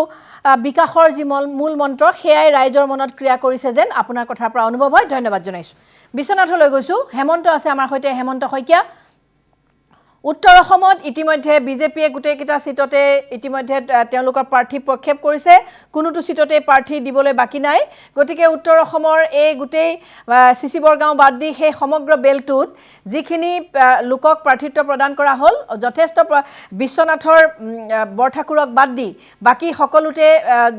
বিকাশৰ যি মূল মন্ত্ৰ সেয়াই ৰাইজৰ মনত ক্ৰিয়া কৰিছে যেন আপোনাৰ কথাৰ পৰা অনুভৱ হয় ধন্যবাদ জনাইছোঁ বিশ্বনাথলৈ গৈছোঁ হেমন্ত আছে আমাৰ সৈতে হেমন্ত শইকীয়া উত্তৰ অসমত ইতিমধ্যে বিজেপিয়ে গোটেইকেইটা সিটতে ইতিমধ্যে তেওঁলোকৰ প্ৰাৰ্থী প্ৰক্ষেপ কৰিছে কোনোটো সিটতে প্ৰাৰ্থী দিবলৈ বাকি নাই গতিকে উত্তৰ অসমৰ এই গোটেই চিচি বৰগাঁও বাদ দি সেই সমগ্ৰ বেলটোত যিখিনি লোকক প্ৰাৰ্থিত্ব প্ৰদান কৰা হ'ল যথেষ্ট বিশ্বনাথৰ বৰঠাকুৰক বাদ দি বাকি সকলোতে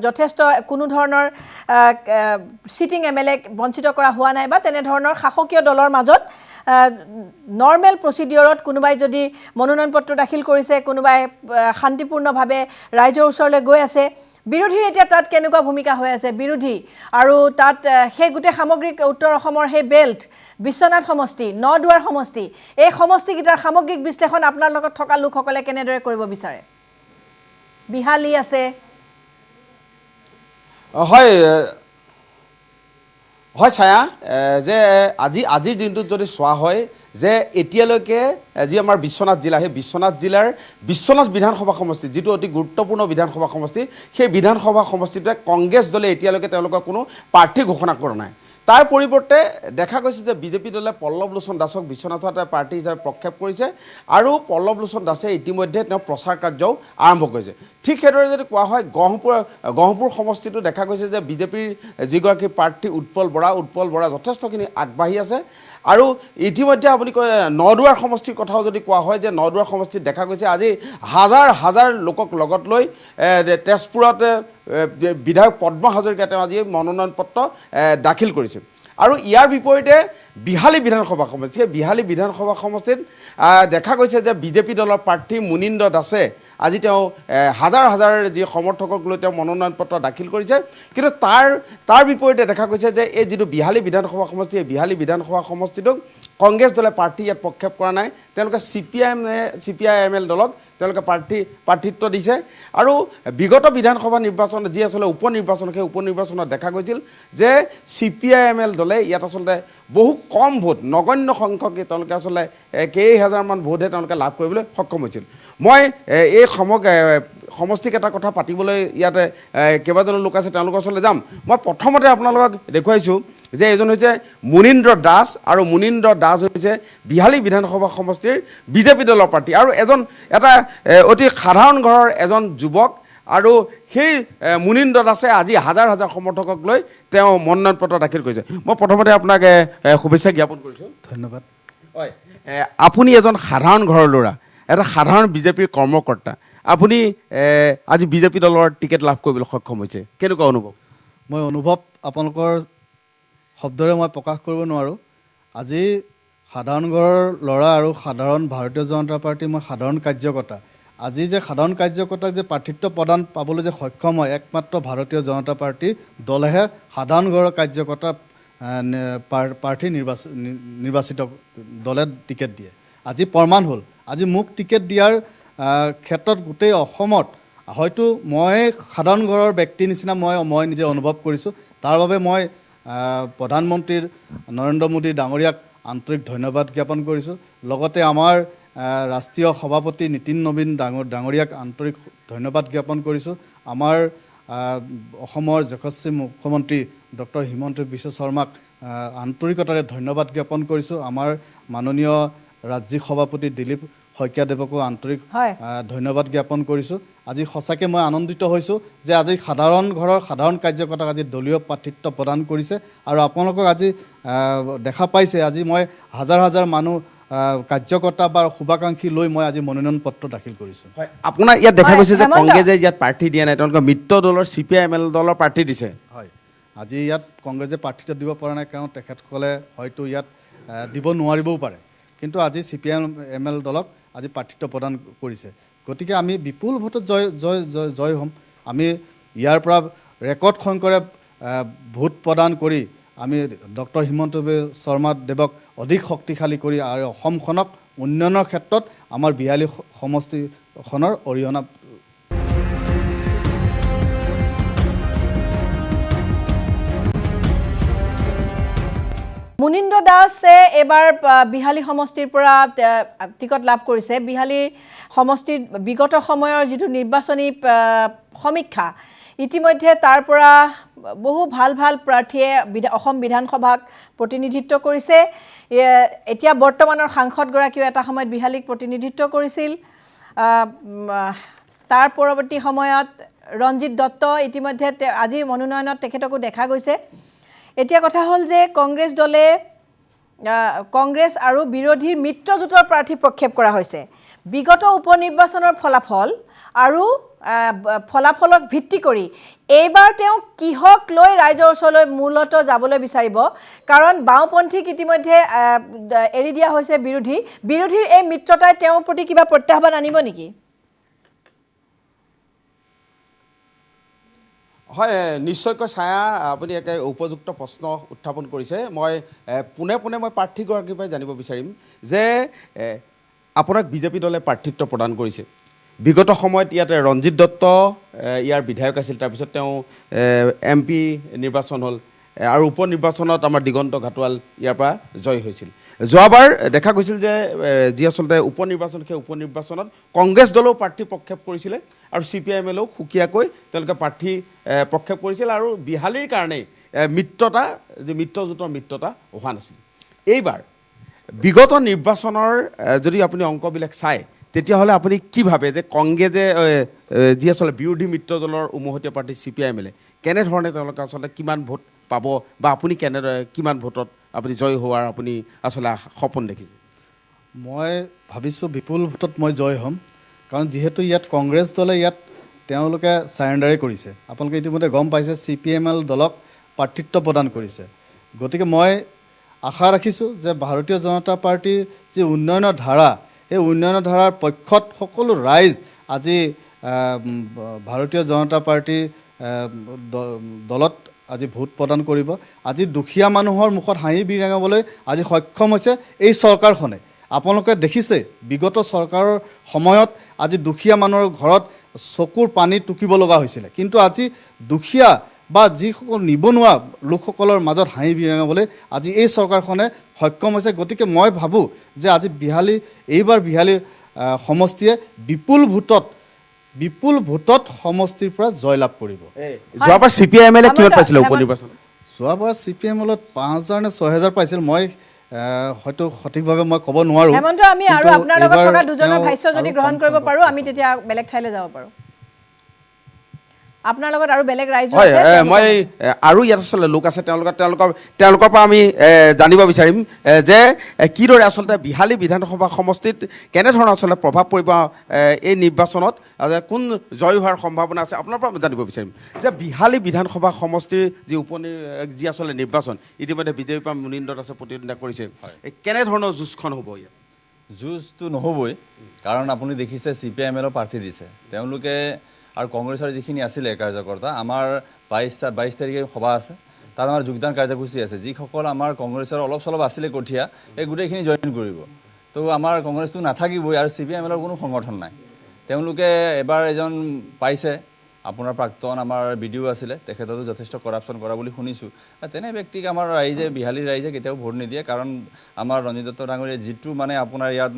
যথেষ্ট কোনো ধৰণৰ সিটিং MLA বঞ্চিত কৰা হোৱা নাই বা তেনে ধৰণৰ শাসকীয় দলৰ মাজত নৰ্মেল প্ৰচিডিউৰত কোনোবাই যদি মনোনয়ন পত্ৰ দাখিল কৰিছে কোনোবাই শান্তিপূৰ্ণভাৱে ৰাইজৰ ওচৰলৈ গৈ আছে বিৰোধীৰ এতিয়া তাত কেনেকুৱা ভূমিকা হৈ আছে বিৰোধী আৰু তাত সেই গোটেই সামগ্ৰিক উত্তৰ অসমৰ সেই বেল্ট বিশ্বনাথ সমষ্টি নদুৱাৰ সমষ্টি এই সমষ্টিকেইটাৰ সামগ্ৰিক বিশ্লেষণ আপোনাৰ লগত থকা লোকসকলে কেনেদৰে কৰিব বিচাৰে বিহালী আছে হয় হয় ছায়া যে আজিৰ দিনটোত যদি চোৱা হয় যে এতিয়ালৈকে যি আমাৰ বিশ্বনাথ জিলা সেই বিশ্বনাথ জিলাৰ বিশ্বনাথ বিধানসভা সমষ্টি যিটো অতি গুৰুত্বপূৰ্ণ বিধানসভা সমষ্টি সেই বিধানসভা সমষ্টিটোৱে কংগ্ৰেছ দলে এতিয়ালৈকে তেওঁলোকৰ কোনো প্ৰাৰ্থী ঘোষণা কৰা নাই তাৰ পৰিৱৰ্তে দেখা গৈছে যে বিজেপি দলে পল্লৱ লোচন দাসক বিশ্বনাথত প্ৰাৰ্থী হিচাপে প্ৰক্ষেপ কৰিছে আৰু পল্লৱ লোচন দাসে ইতিমধ্যে তেওঁ প্ৰচাৰ কাৰ্যও আৰম্ভ কৰিছে ঠিক সেইদৰে যদি কোৱা হয় গহপুৰ সমষ্টিটো দেখা গৈছে যে বিজেপিৰ যিগৰাকী প্ৰাৰ্থী উৎপল বৰা যথেষ্টখিনি আগবাঢ়ি আছে আৰু ইতিমধ্যে আপুনি কয় নদুৱাৰ সমষ্টিৰ কথাও যদি কোৱা হয় যে নদুৱাৰ সমষ্টিত দেখা গৈছে আজি হাজাৰ লোকক লগত লৈ তেজপুৰত বিধায়ক পদ্ম হাজৰিকাই তেওঁ আজি মনোনয়ন পত্ৰ দাখিল কৰিছে আৰু ইয়াৰ বিপৰীতে বিহালী বিধানসভা সমষ্টি সেই বিহালী বিধানসভা সমষ্টিত দেখা গৈছে যে বিজেপি দলৰ প্ৰাৰ্থী মুনীন্দ্ৰ দাসে আজি তেওঁ হাজাৰ যি সমৰ্থকক লৈ তেওঁ মনোনয়ন পত্ৰ দাখিল কৰিছে কিন্তু তাৰ বিপৰীতে দেখা গৈছে যে এই যিটো বিহালী বিধানসভা সমষ্টি এই বিহালী বিধানসভা সমষ্টিটোক কংগ্ৰেছ দলে প্ৰাৰ্থী ইয়াত প্ৰক্ষেপ কৰা নাই তেওঁলোকে CPIML দলক তেওঁলোকে প্ৰাৰ্থিত্ব দিছে আৰু বিগত বিধানসভা নিৰ্বাচন যি আচলতে উপনিৰ্বাচন সেই উপনিৰ্বাচনত দেখা গৈছিল যে CPIML দলে ইয়াত আচলতে বহু কম ভোট নগণ্য সংখ্যক তেওঁলোকে আচলতে কেইহাজাৰমান ভোটহে তেওঁলোকে লাভ কৰিবলৈ সক্ষম হৈছিল মই এই সমষ্টিক এটা কথা পাতিবলৈ ইয়াতে কেইবাজনো লোক আছে তেওঁলোকৰ ওচৰলৈ যাম মই প্ৰথমতে আপোনালোকক দেখুৱাইছোঁ যে এজন হৈছে মুনীন্দ্ৰ দাস আৰু মুনীন্দ্ৰ দাস হৈছে বিহালী বিধানসভা সমষ্টিৰ বিজেপি দলৰ প্ৰাৰ্থী আৰু এটা অতি সাধাৰণ ঘৰৰ এজন যুৱক আৰু সেই মুনীন্দ্ৰ দাসে আজি হাজাৰ সমৰ্থকক লৈ তেওঁ মনোনয়ন পত্ৰ দাখিল কৰিছে মই প্ৰথমতে আপোনাক শুভেচ্ছা জ্ঞাপন কৰিছোঁ ধন্যবাদ হয় আপুনি এজন সাধাৰণ ঘৰৰ ল'ৰা এটা সাধাৰণ বিজেপিৰ কৰ্মকৰ্তা আপুনি আজি বিজেপি দলৰ টিকেট লাভ কৰিবলৈ সক্ষম হৈছে কেনেকুৱা অনুভৱ মই অনুভৱ আপোনালোকৰ শব্দৰে মই প্ৰকাশ কৰিব নোৱাৰোঁ আজি সাধাৰণ ঘৰৰ ল'ৰা আৰু সাধাৰণ ভাৰতীয় জনতা পাৰ্টীৰ মই সাধাৰণ কাৰ্যকৰ্তা আজি যে সাধাৰণ কাৰ্যকৰ্তাক যে প্ৰাৰ্থিত্ব প্ৰদান পাবলৈ যে সক্ষম হয় একমাত্ৰ ভাৰতীয় জনতা পাৰ্টী দলেহে সাধাৰণ ঘৰৰ কাৰ্যকৰ্তা প্ৰাৰ্থী নিৰ্বাচিত দলে টিকেট দিয়ে আজি প্ৰমাণ হ'ল আজি মোক টিকেট দিয়াৰ ক্ষেত্ৰত গোটেই অসমত হয়তো মই সাধাৰণ ঘৰৰ ব্যক্তিৰ নিচিনা মই নিজে অনুভৱ কৰিছোঁ তাৰ বাবে মই প্ৰধানমন্ত্ৰীৰ নৰেন্দ্ৰ মোদী ডাঙৰীয়াক আন্তৰিক ধন্যবাদ জ্ঞাপন কৰিছোঁ লগতে আমাৰ ৰাষ্ট্ৰীয় সভাপতি নীতিন নবীন ডাঙৰীয়াক আন্তৰিক ধন্যবাদ জ্ঞাপন কৰিছোঁ আমাৰ অসমৰ যশস্বী মুখ্যমন্ত্ৰী ডক্টৰ হিমন্ত বিশ্ব শৰ্মাক আন্তৰিকতাৰে ধন্যবাদ জ্ঞাপন কৰিছোঁ আমাৰ মাননীয় ৰাজ্যিক সভাপতি দিলীপ শইকীয়াদেৱকো আন্তৰিক ধন্যবাদ জ্ঞাপন কৰিছোঁ আজি সঁচাকৈ মই আনন্দিত হৈছোঁ যে আজি সাধাৰণ ঘৰৰ সাধাৰণ কাৰ্যকৰ্তাক আজি দলীয় প্ৰাৰ্থিত্ব প্ৰদান কৰিছে আৰু আপোনালোকক আজি দেখা পাইছে আজি মই হাজাৰ মানুহ কাৰ্যকৰ্তা বা শুভাকাংক্ষী লৈ মই আজি মনোনয়ন পত্ৰ দাখিল কৰিছোঁ। আপোনাৰ ইয়াত দেখা হয়, গৈছে যে হেমন্ত। কংগ্ৰেছে ইয়াত প্ৰাৰ্থী দিয়া নাই, তেওঁলোকে মিত্ৰ দলৰ CPI-ML দলৰ প্ৰাৰ্থী দিছে। হয়, আজি ইয়াত কংগ্ৰেছে প্ৰাৰ্থিত্ব দিব পৰা নাই, কাৰণ তেখেতসকলে হয়তো ইয়াত দিব নোৱাৰিবও পাৰে, কিন্তু আজি CPI-ML দলক আজি প্ৰাৰ্থিত্ব প্ৰদান কৰিছে। গতিকে আমি বিপুল ভোটত জয় হ'ম। আমি ইয়াৰ পৰা ৰেকৰ্ড সংখ্যৰে ভোট প্ৰদান কৰি আমি ডক্টৰ হিমন্ত শৰ্মা দেৱক অধিক শক্তিশালী কৰি আৰু অসমখনক উন্নয়নৰ ক্ষেত্ৰত আমাৰ 42 সমষ্টিখনৰ অৰিহণা মুনীন্দ্ৰ দাসে এইবাৰ বিহালী সমষ্টিৰ পৰা টিকট লাভ কৰিছে। বিহালী সমষ্টিত বিগত সময়ৰ যিটো নিৰ্বাচনী সমীক্ষা, ইতিমধ্যে তাৰ পৰা বহু ভাল ভাল প্ৰাৰ্থীয়ে অসম বিধানসভাক প্ৰতিনিধিত্ব কৰিছে। এতিয়া বৰ্তমানৰ সাংসদগৰাকীও এটা সময়ত বিহালীক প্ৰতিনিধিত্ব কৰিছিল। তাৰ পৰৱৰ্তী সময়ত ৰঞ্জিত দত্ত ইতিমধ্যে আজি মনোনয়নত তেখেতকো দেখা গৈছে। এতিয়া কথা হ'ল যে কংগ্ৰেছ আৰু বিৰোধীৰ মিত্ৰজোঁটৰ প্ৰাৰ্থী প্ৰক্ষেপ কৰা হৈছে। বিগত উপনিৰ্বাচনৰ ফলাফল আৰু ফলাফলক ভিত্তি কৰি এইবাৰ তেওঁ কিহক লৈ ৰাইজৰ ওচৰলৈ মূলতঃ যাবলৈ বিচাৰিব, কাৰণ বাওঁপন্থীক ইতিমধ্যে এৰি দিয়া হৈছে বিৰোধীৰ এই মিত্ৰতাই তেওঁৰ প্ৰতি কিবা প্ৰত্যাহ্বান আনিব নেকি? হয়, নিশ্চয়কৈ ছায়া, আপুনি একে উপযুক্ত প্ৰশ্ন উত্থাপন কৰিছে। মই পোনে মই প্ৰাৰ্থীগৰাকীৰ পৰাই জানিব বিচাৰিম যে আপোনাক বিজেপি দলে প্ৰাৰ্থিত্ব প্ৰদান কৰিছে। বিগত সময়ত ইয়াতে ৰঞ্জিত দত্ত ইয়াৰ বিধায়ক আছিল, তাৰপিছত তেওঁ MP নিৰ্বাচন হ'ল আৰু উপ নিৰ্বাচনত আমাৰ দিগন্ত ঘাটোৱাল ইয়াৰ পৰা জয় হৈছিল। যোৱাবাৰ দেখা গৈছিল যে যি আচলতে উপ নিৰ্বাচনত কংগ্ৰেছ দলেও প্ৰাৰ্থী প্ৰক্ষেপ কৰিছিলে আৰু CPI-MLও সুকীয়াকৈ তেওঁলোকে প্ৰাৰ্থী প্ৰক্ষেপ কৰিছিল আৰু বিহালীৰ কাৰণেই মিত্ৰজোঁটৰ মিত্ৰতা হোৱা নাছিল। এইবাৰ বিগত নিৰ্বাচনৰ যদি আপুনি অংকবিলাক চায়, তেতিয়াহ'লে আপুনি কি ভাবে যে কংগ্ৰেছে যি আচলতে বিৰোধী মিত্ৰ দলৰ উমৈহতীয়া প্ৰাৰ্থী CPI-MLে কেনেধৰণে তেওঁলোকে আচলতে কিমান ভোট পাব বা আপুনি কিমান ভোটত আপুনি জয় হোৱাৰ আপুনি আচলতে সপোন দেখিছে? মই ভাবিছোঁ বিপুল ভোটত মই জয় হ'ম, কাৰণ যিহেতু ইয়াত কংগ্ৰেছ দলে ইয়াত তেওঁলোকে চাৰেণ্ডাৰে কৰিছে। আপোনালোকে ইতিমধ্যে গম পাইছে CPI-ML দলক প্ৰাৰ্থিত্ব প্ৰদান কৰিছে। গতিকে মই আশা ৰাখিছোঁ যে ভাৰতীয় জনতা পাৰ্টীৰ যি উন্নয়নৰ ধাৰা, এই উন্নয়নৰ ধাৰাৰ পক্ষত সকলো ৰাইজ আজি ভাৰতীয় জনতা পাৰ্টীৰ দলত আজি ভোট প্ৰদান কৰিব। আজি দুখীয়া মানুহৰ মুখত হাঁহি বিৰিঙাবলৈ আজি সক্ষম হৈছে এই চৰকাৰখনে। আপোনালোকে দেখিছে বিগত চৰকাৰৰ সময়ত আজি দুখীয়া মানুহৰ ঘৰত চকুৰ পানী টুকিব লগা হৈছিলে, কিন্তু আজি দুখীয়া বা যিসকল নিবনুৱা লোকসকলৰ মাজত হাঁহি বিৰিঙাবলৈ আজি এই চৰকাৰখনে সক্ষম হৈছে। গতিকে মই ভাবোঁ যে আজি এইবাৰ বিহালী সমষ্টিয়ে বিপুল ভোটত সমষ্টিৰ পৰা জয়লাভ কৰিব। যোৱাবাৰ CPI-MLে কিমান পাইছিলে উপনিৰ্বাচনত? যোৱাবাৰ CPI-MLত 5,000 নে 6,000 পাইছিল। মই হয়তো সঠিকভাৱে মই ক'ব নোৱাৰোঁ। হেমন্ত, আমি আৰু আপোনাৰ লগত থকা দুজনৰ ভাষ্য যদি গ্ৰহণ কৰিব পাৰোঁ, আমি তেতিয়া বেলেগ ঠাইলৈ যাব পাৰোঁ। আপোনাৰ লগত আৰু বেলেগ ৰাইজো আছে। মই আৰু ইয়াত আচলতে লোক আছে, তেওঁলোকৰ পৰা আমি জানিব বিচাৰিম যে কিদৰে আচলতে বিহালী বিধানসভা সমষ্টিত কেনেধৰণৰ আচলতে প্ৰভাৱ পৰিব এই নিৰ্বাচনত, কোন জয় হোৱাৰ সম্ভাৱনা আছে, আপোনাৰ পৰা জানিব বিচাৰিম যে বিহালী বিধানসভা সমষ্টিৰ যি আচলতে নিৰ্বাচন, ইতিমধ্যে বিজেপিৰ পৰা মুনীন্দ্ৰ দাসে প্ৰতিদ্বন্দ্বিতা কৰিছে, কেনেধৰণৰ যুঁজখন হ'ব? ইয়াত যুঁজটো নহ'বই, কাৰণ আপুনি দেখিছে CPI-MLৰ প্ৰাৰ্থী দিছে তেওঁলোকে, আৰু কংগ্ৰেছৰ যিখিনি আছিলে কাৰ্যকৰ্তা, আমাৰ 22 তাৰিখে সভা আছে, তাত আমাৰ যোগদান কাৰ্যসূচী আছে। যিসকল আমাৰ কংগ্ৰেছৰ অলপ চলপ আছিলে কঠীয়া, এই গোটেইখিনি জইন কৰিব। তো আমাৰ কংগ্ৰেছটো নাথাকিবই, আৰু CPI-MLৰ কোনো সংগঠন নাই। তেওঁলোকে এবাৰ এজন পাইছে, আপোনাৰ প্ৰাক্তন আমাৰ BDO আছিলে, তেখেততো যথেষ্ট কৰাপশ্যন কৰা বুলি শুনিছোঁ। তেনে ব্যক্তিক আমাৰ বিহালীৰ ৰাইজে কেতিয়াও ভোট নিদিয়ে, কাৰণ আমাৰ ৰঞ্জিত দত্ত ডাঙৰীয়ে যিটো আপোনাৰ ইয়াত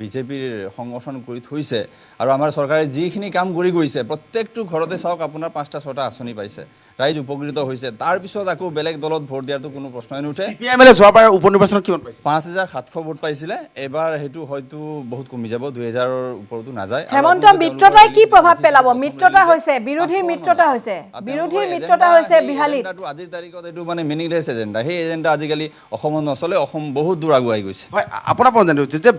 বিজেপিৰ সংগঠন কৰি থৈছে, আৰু আমাৰ চৰকাৰে যিখিনি কাম কৰি গৈছে, প্ৰত্যেকটো ঘৰতে চাওক আপোনাৰ 5টা 6টা আঁচনি পাইছে। ৰাইজ উপকৃত হৈছে তাৰপিছত আকৌ বেলেগ দলত ভোট দিয়াটো কোনো প্ৰশ্নই নুঠে CPIM-এ যোৱাবাৰ উপ নিৰ্বাচনত কিমান পাইছে 5700 ভোট পাইছিলে এবাৰ সেইটো হয়তো বহুত কমি যাব 2000ৰ ওপৰতো নাযায় হেমন্ত মিত্ৰতাই কি প্ৰভাৱ পেলাব মিত্ৰতা হৈছে বিৰোধীৰ মিত্ৰতা হৈছে বিহালীত আজিৰ তাৰিখত এইটো মানে মিনিংলেছ এজেণ্ডা সেই এজেণ্ডা আজিকালি অসমত নচলে অসম বহুত দূৰ আগুৱাই গৈছে হয় আপোনাৰ পৰা জানিব যে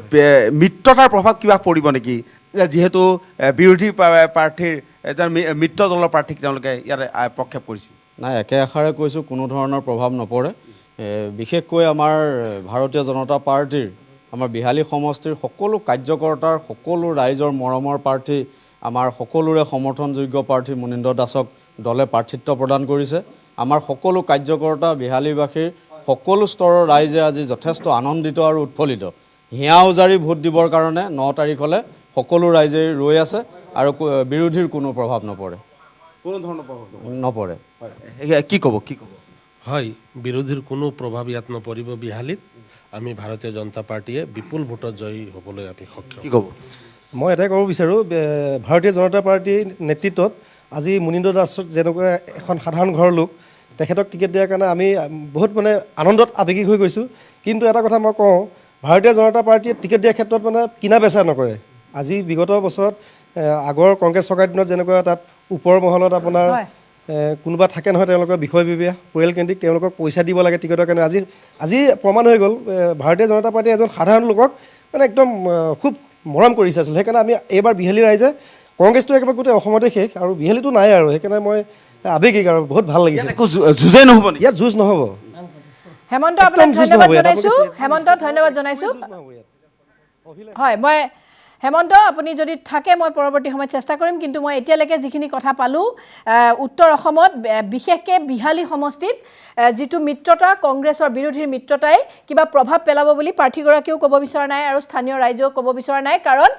মিত্ৰতাৰ প্ৰভাৱ কিবা পৰিব নেকি যিহেতু বিৰোধী প্ৰাৰ্থীৰ এজন মিত্ৰ দলৰ প্ৰাৰ্থীক তেওঁলোকে ইয়াতে প্ৰক্ষেপ কৰিছিল নাই একে আশাৰে কৈছোঁ কোনো ধৰণৰ প্ৰভাৱ নপৰে বিশেষকৈ আমাৰ ভাৰতীয় জনতা পাৰ্টীৰ আমাৰ বিহালী সমষ্টিৰ সকলো কাৰ্যকৰ্তাৰ সকলো ৰাইজৰ মৰমৰ প্ৰাৰ্থী আমাৰ সকলোৰে সমৰ্থনযোগ্য প্ৰাৰ্থী মুনীন্দ্ৰ দাসক দলে প্ৰাৰ্থিত্ব প্ৰদান কৰিছে আমাৰ সকলো কাৰ্যকৰ্তা বিহালীবাসীৰ সকলো স্তৰৰ ৰাইজে আজি যথেষ্ট আনন্দিত আৰু উৎফুল্লিত হিয়া উজাৰি ভোট দিবৰ কাৰণে 9 তাৰিখলৈ সকলো ৰাইজে ৰৈ আছে আৰু বিৰোধীৰ কোনো প্ৰভাৱ নপৰে কোনো ধৰণৰ প্ৰভাৱ নপৰে কি ক'ব হয় বিৰোধীৰ কোনো প্ৰভাৱ ইয়াত নপৰিব বিহালীত আমি ভাৰতীয় জনতা পাৰ্টীয়ে বিপুল ভোটত জয়ী হ'বলৈ আমি সক্ষম কি ক'ব মই এটাই ক'ব বিচাৰোঁ ভাৰতীয় জনতা পাৰ্টীৰ নেতৃত্বত আজি মুনীন্দ্ৰ দাসক যেনেকুৱা এখন সাধাৰণ ঘৰৰ লোক তেখেতক টিকেট দিয়াৰ কাৰণে আমি বহুত মানে আনন্দত আৱেগিক হৈ গৈছোঁ কিন্তু এটা কথা মই কওঁ ভাৰতীয় জনতা পাৰ্টীয়ে টিকেট দিয়াৰ ক্ষেত্ৰত মানে কিনা বেচা নকৰে আজি বিগত বছৰত আগৰ কংগ্ৰেছ চৰকাৰ দিনত যেনেকুৱা তাত ওপৰ মহলত আপোনাৰ কোনোবা থাকে নহয় তেওঁলোকৰ বিষয় বিবেক পৰিয়ালকেন্দ্ৰিক তেওঁলোকক পইচা দিব লাগে টিকেটৰ কাৰণে আজি প্ৰমাণ হৈ গ'ল ভাৰতীয় জনতা পাৰ্টীয়ে এজন সাধাৰণ লোকক মানে একদম খুব মৰম কৰিছে আছিলে সেইকাৰণে আমি এইবাৰ বিহালী ৰাইজে কংগ্ৰেছটো একেবাৰে গোটেই অসমতে শেষ আৰু বিহালীটো নাই আৰু সেইকাৰণে মই আৱেগিক আৰু বহুত ভাল লাগিছে যুঁজে নহ'ব ইয়াত যুঁজ নহ'ব হেমন্ত আপোনাক ধন্যবাদ জনাইছোঁ হয় মই হেমন্ত আপুনি যদি থাকে মই পৰৱৰ্তী সময়ত চেষ্টা কৰিম কিন্তু মই এতিয়ালৈকে যিখিনি কথা পালোঁ উত্তৰ অসমত বিশেষকৈ বিহালী সমষ্টিত যিটো মিত্ৰতা কংগ্ৰেছৰ বিৰোধীৰ মিত্ৰতাই কিবা প্ৰভাৱ পেলাব বুলি প্ৰাৰ্থীগৰাকীয়েও ক'ব বিচৰা নাই আৰু স্থানীয় ৰাইজেও ক'ব বিচৰা নাই কাৰণ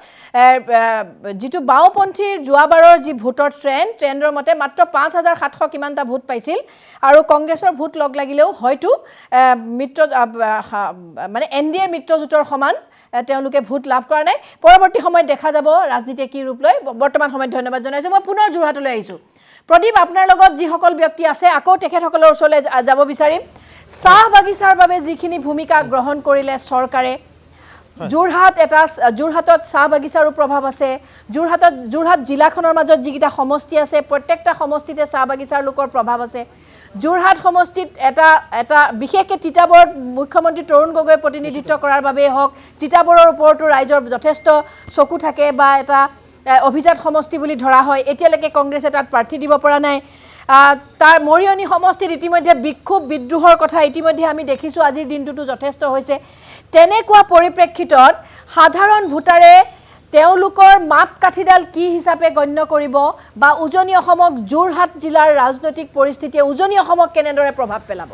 যিটো বাওঁপন্থীৰ যোৱাবাৰৰ যি ভোটৰ ট্ৰেণ্ডৰ মতে মাত্ৰ 5700 কিমানটা ভোট পাইছিল আৰু কংগ্ৰেছৰ ভোট লগ লাগিলেও হয়তো মানে NDA মিত্ৰজোঁটৰ সমান তেওঁলোকে ভোট লাভ কৰা নাই পৰৱৰ্তী সময়ত দেখা যাব ৰাজনীতিয়ে কি ৰূপ লয় বৰ্তমান সময়ত ধন্যবাদ জনাইছোঁ মই পুনৰ যোৰহাটলৈ আহিছোঁ প্ৰদীপ আপোনাৰ লগত যিসকল ব্যক্তি আছে আকৌ তেখেতসকলৰ ওচৰলৈ যাব বিচাৰিম চাহ বাগিচাৰ বাবে যিখিনি ভূমিকা গ্ৰহণ কৰিলে চৰকাৰে যোৰহাটত চাহ বাগিচাৰো প্ৰভাৱ আছে যোৰহাট জিলাখনৰ মাজত যিকেইটা সমষ্টি আছে প্ৰত্যেকটা সমষ্টিতে চাহ বাগিচাৰ লোকৰ প্ৰভাৱ আছে যোৰহাট সমষ্টিত এটা বিশেষকৈ তিতাবৰত মুখ্যমন্ত্ৰী তৰুণ গগৈ প্ৰতিনিধিত্ব কৰাৰ বাবেই হওক তিতাবৰৰ ওপৰতো ৰাইজৰ যথেষ্ট চকু থাকে বা এটা অভিজাত সমষ্টি বুলি ধৰা হয় এতিয়ালৈকে কংগ্ৰেছে তাত প্ৰাৰ্থী দিব পৰা নাই তাৰ মৰিয়নি সমষ্টিত ইতিমধ্যে বিক্ষোভ বিদ্ৰোহৰ কথা ইতিমধ্যে আমি দেখিছোঁ আজিৰ দিনটোতো যথেষ্ট হৈছে তেনেকুৱা পৰিপ্ৰেক্ষিতত সাধাৰণ ভোটাৰে তেওঁলোকৰ মাপকাঠিডাল কি হিচাপে গণ্য কৰিব বা উজনি অসমক যোৰহাট জিলাৰ ৰাজনৈতিক পৰিস্থিতিয়ে উজনি অসমক কেনেদৰে প্ৰভাৱ পেলাব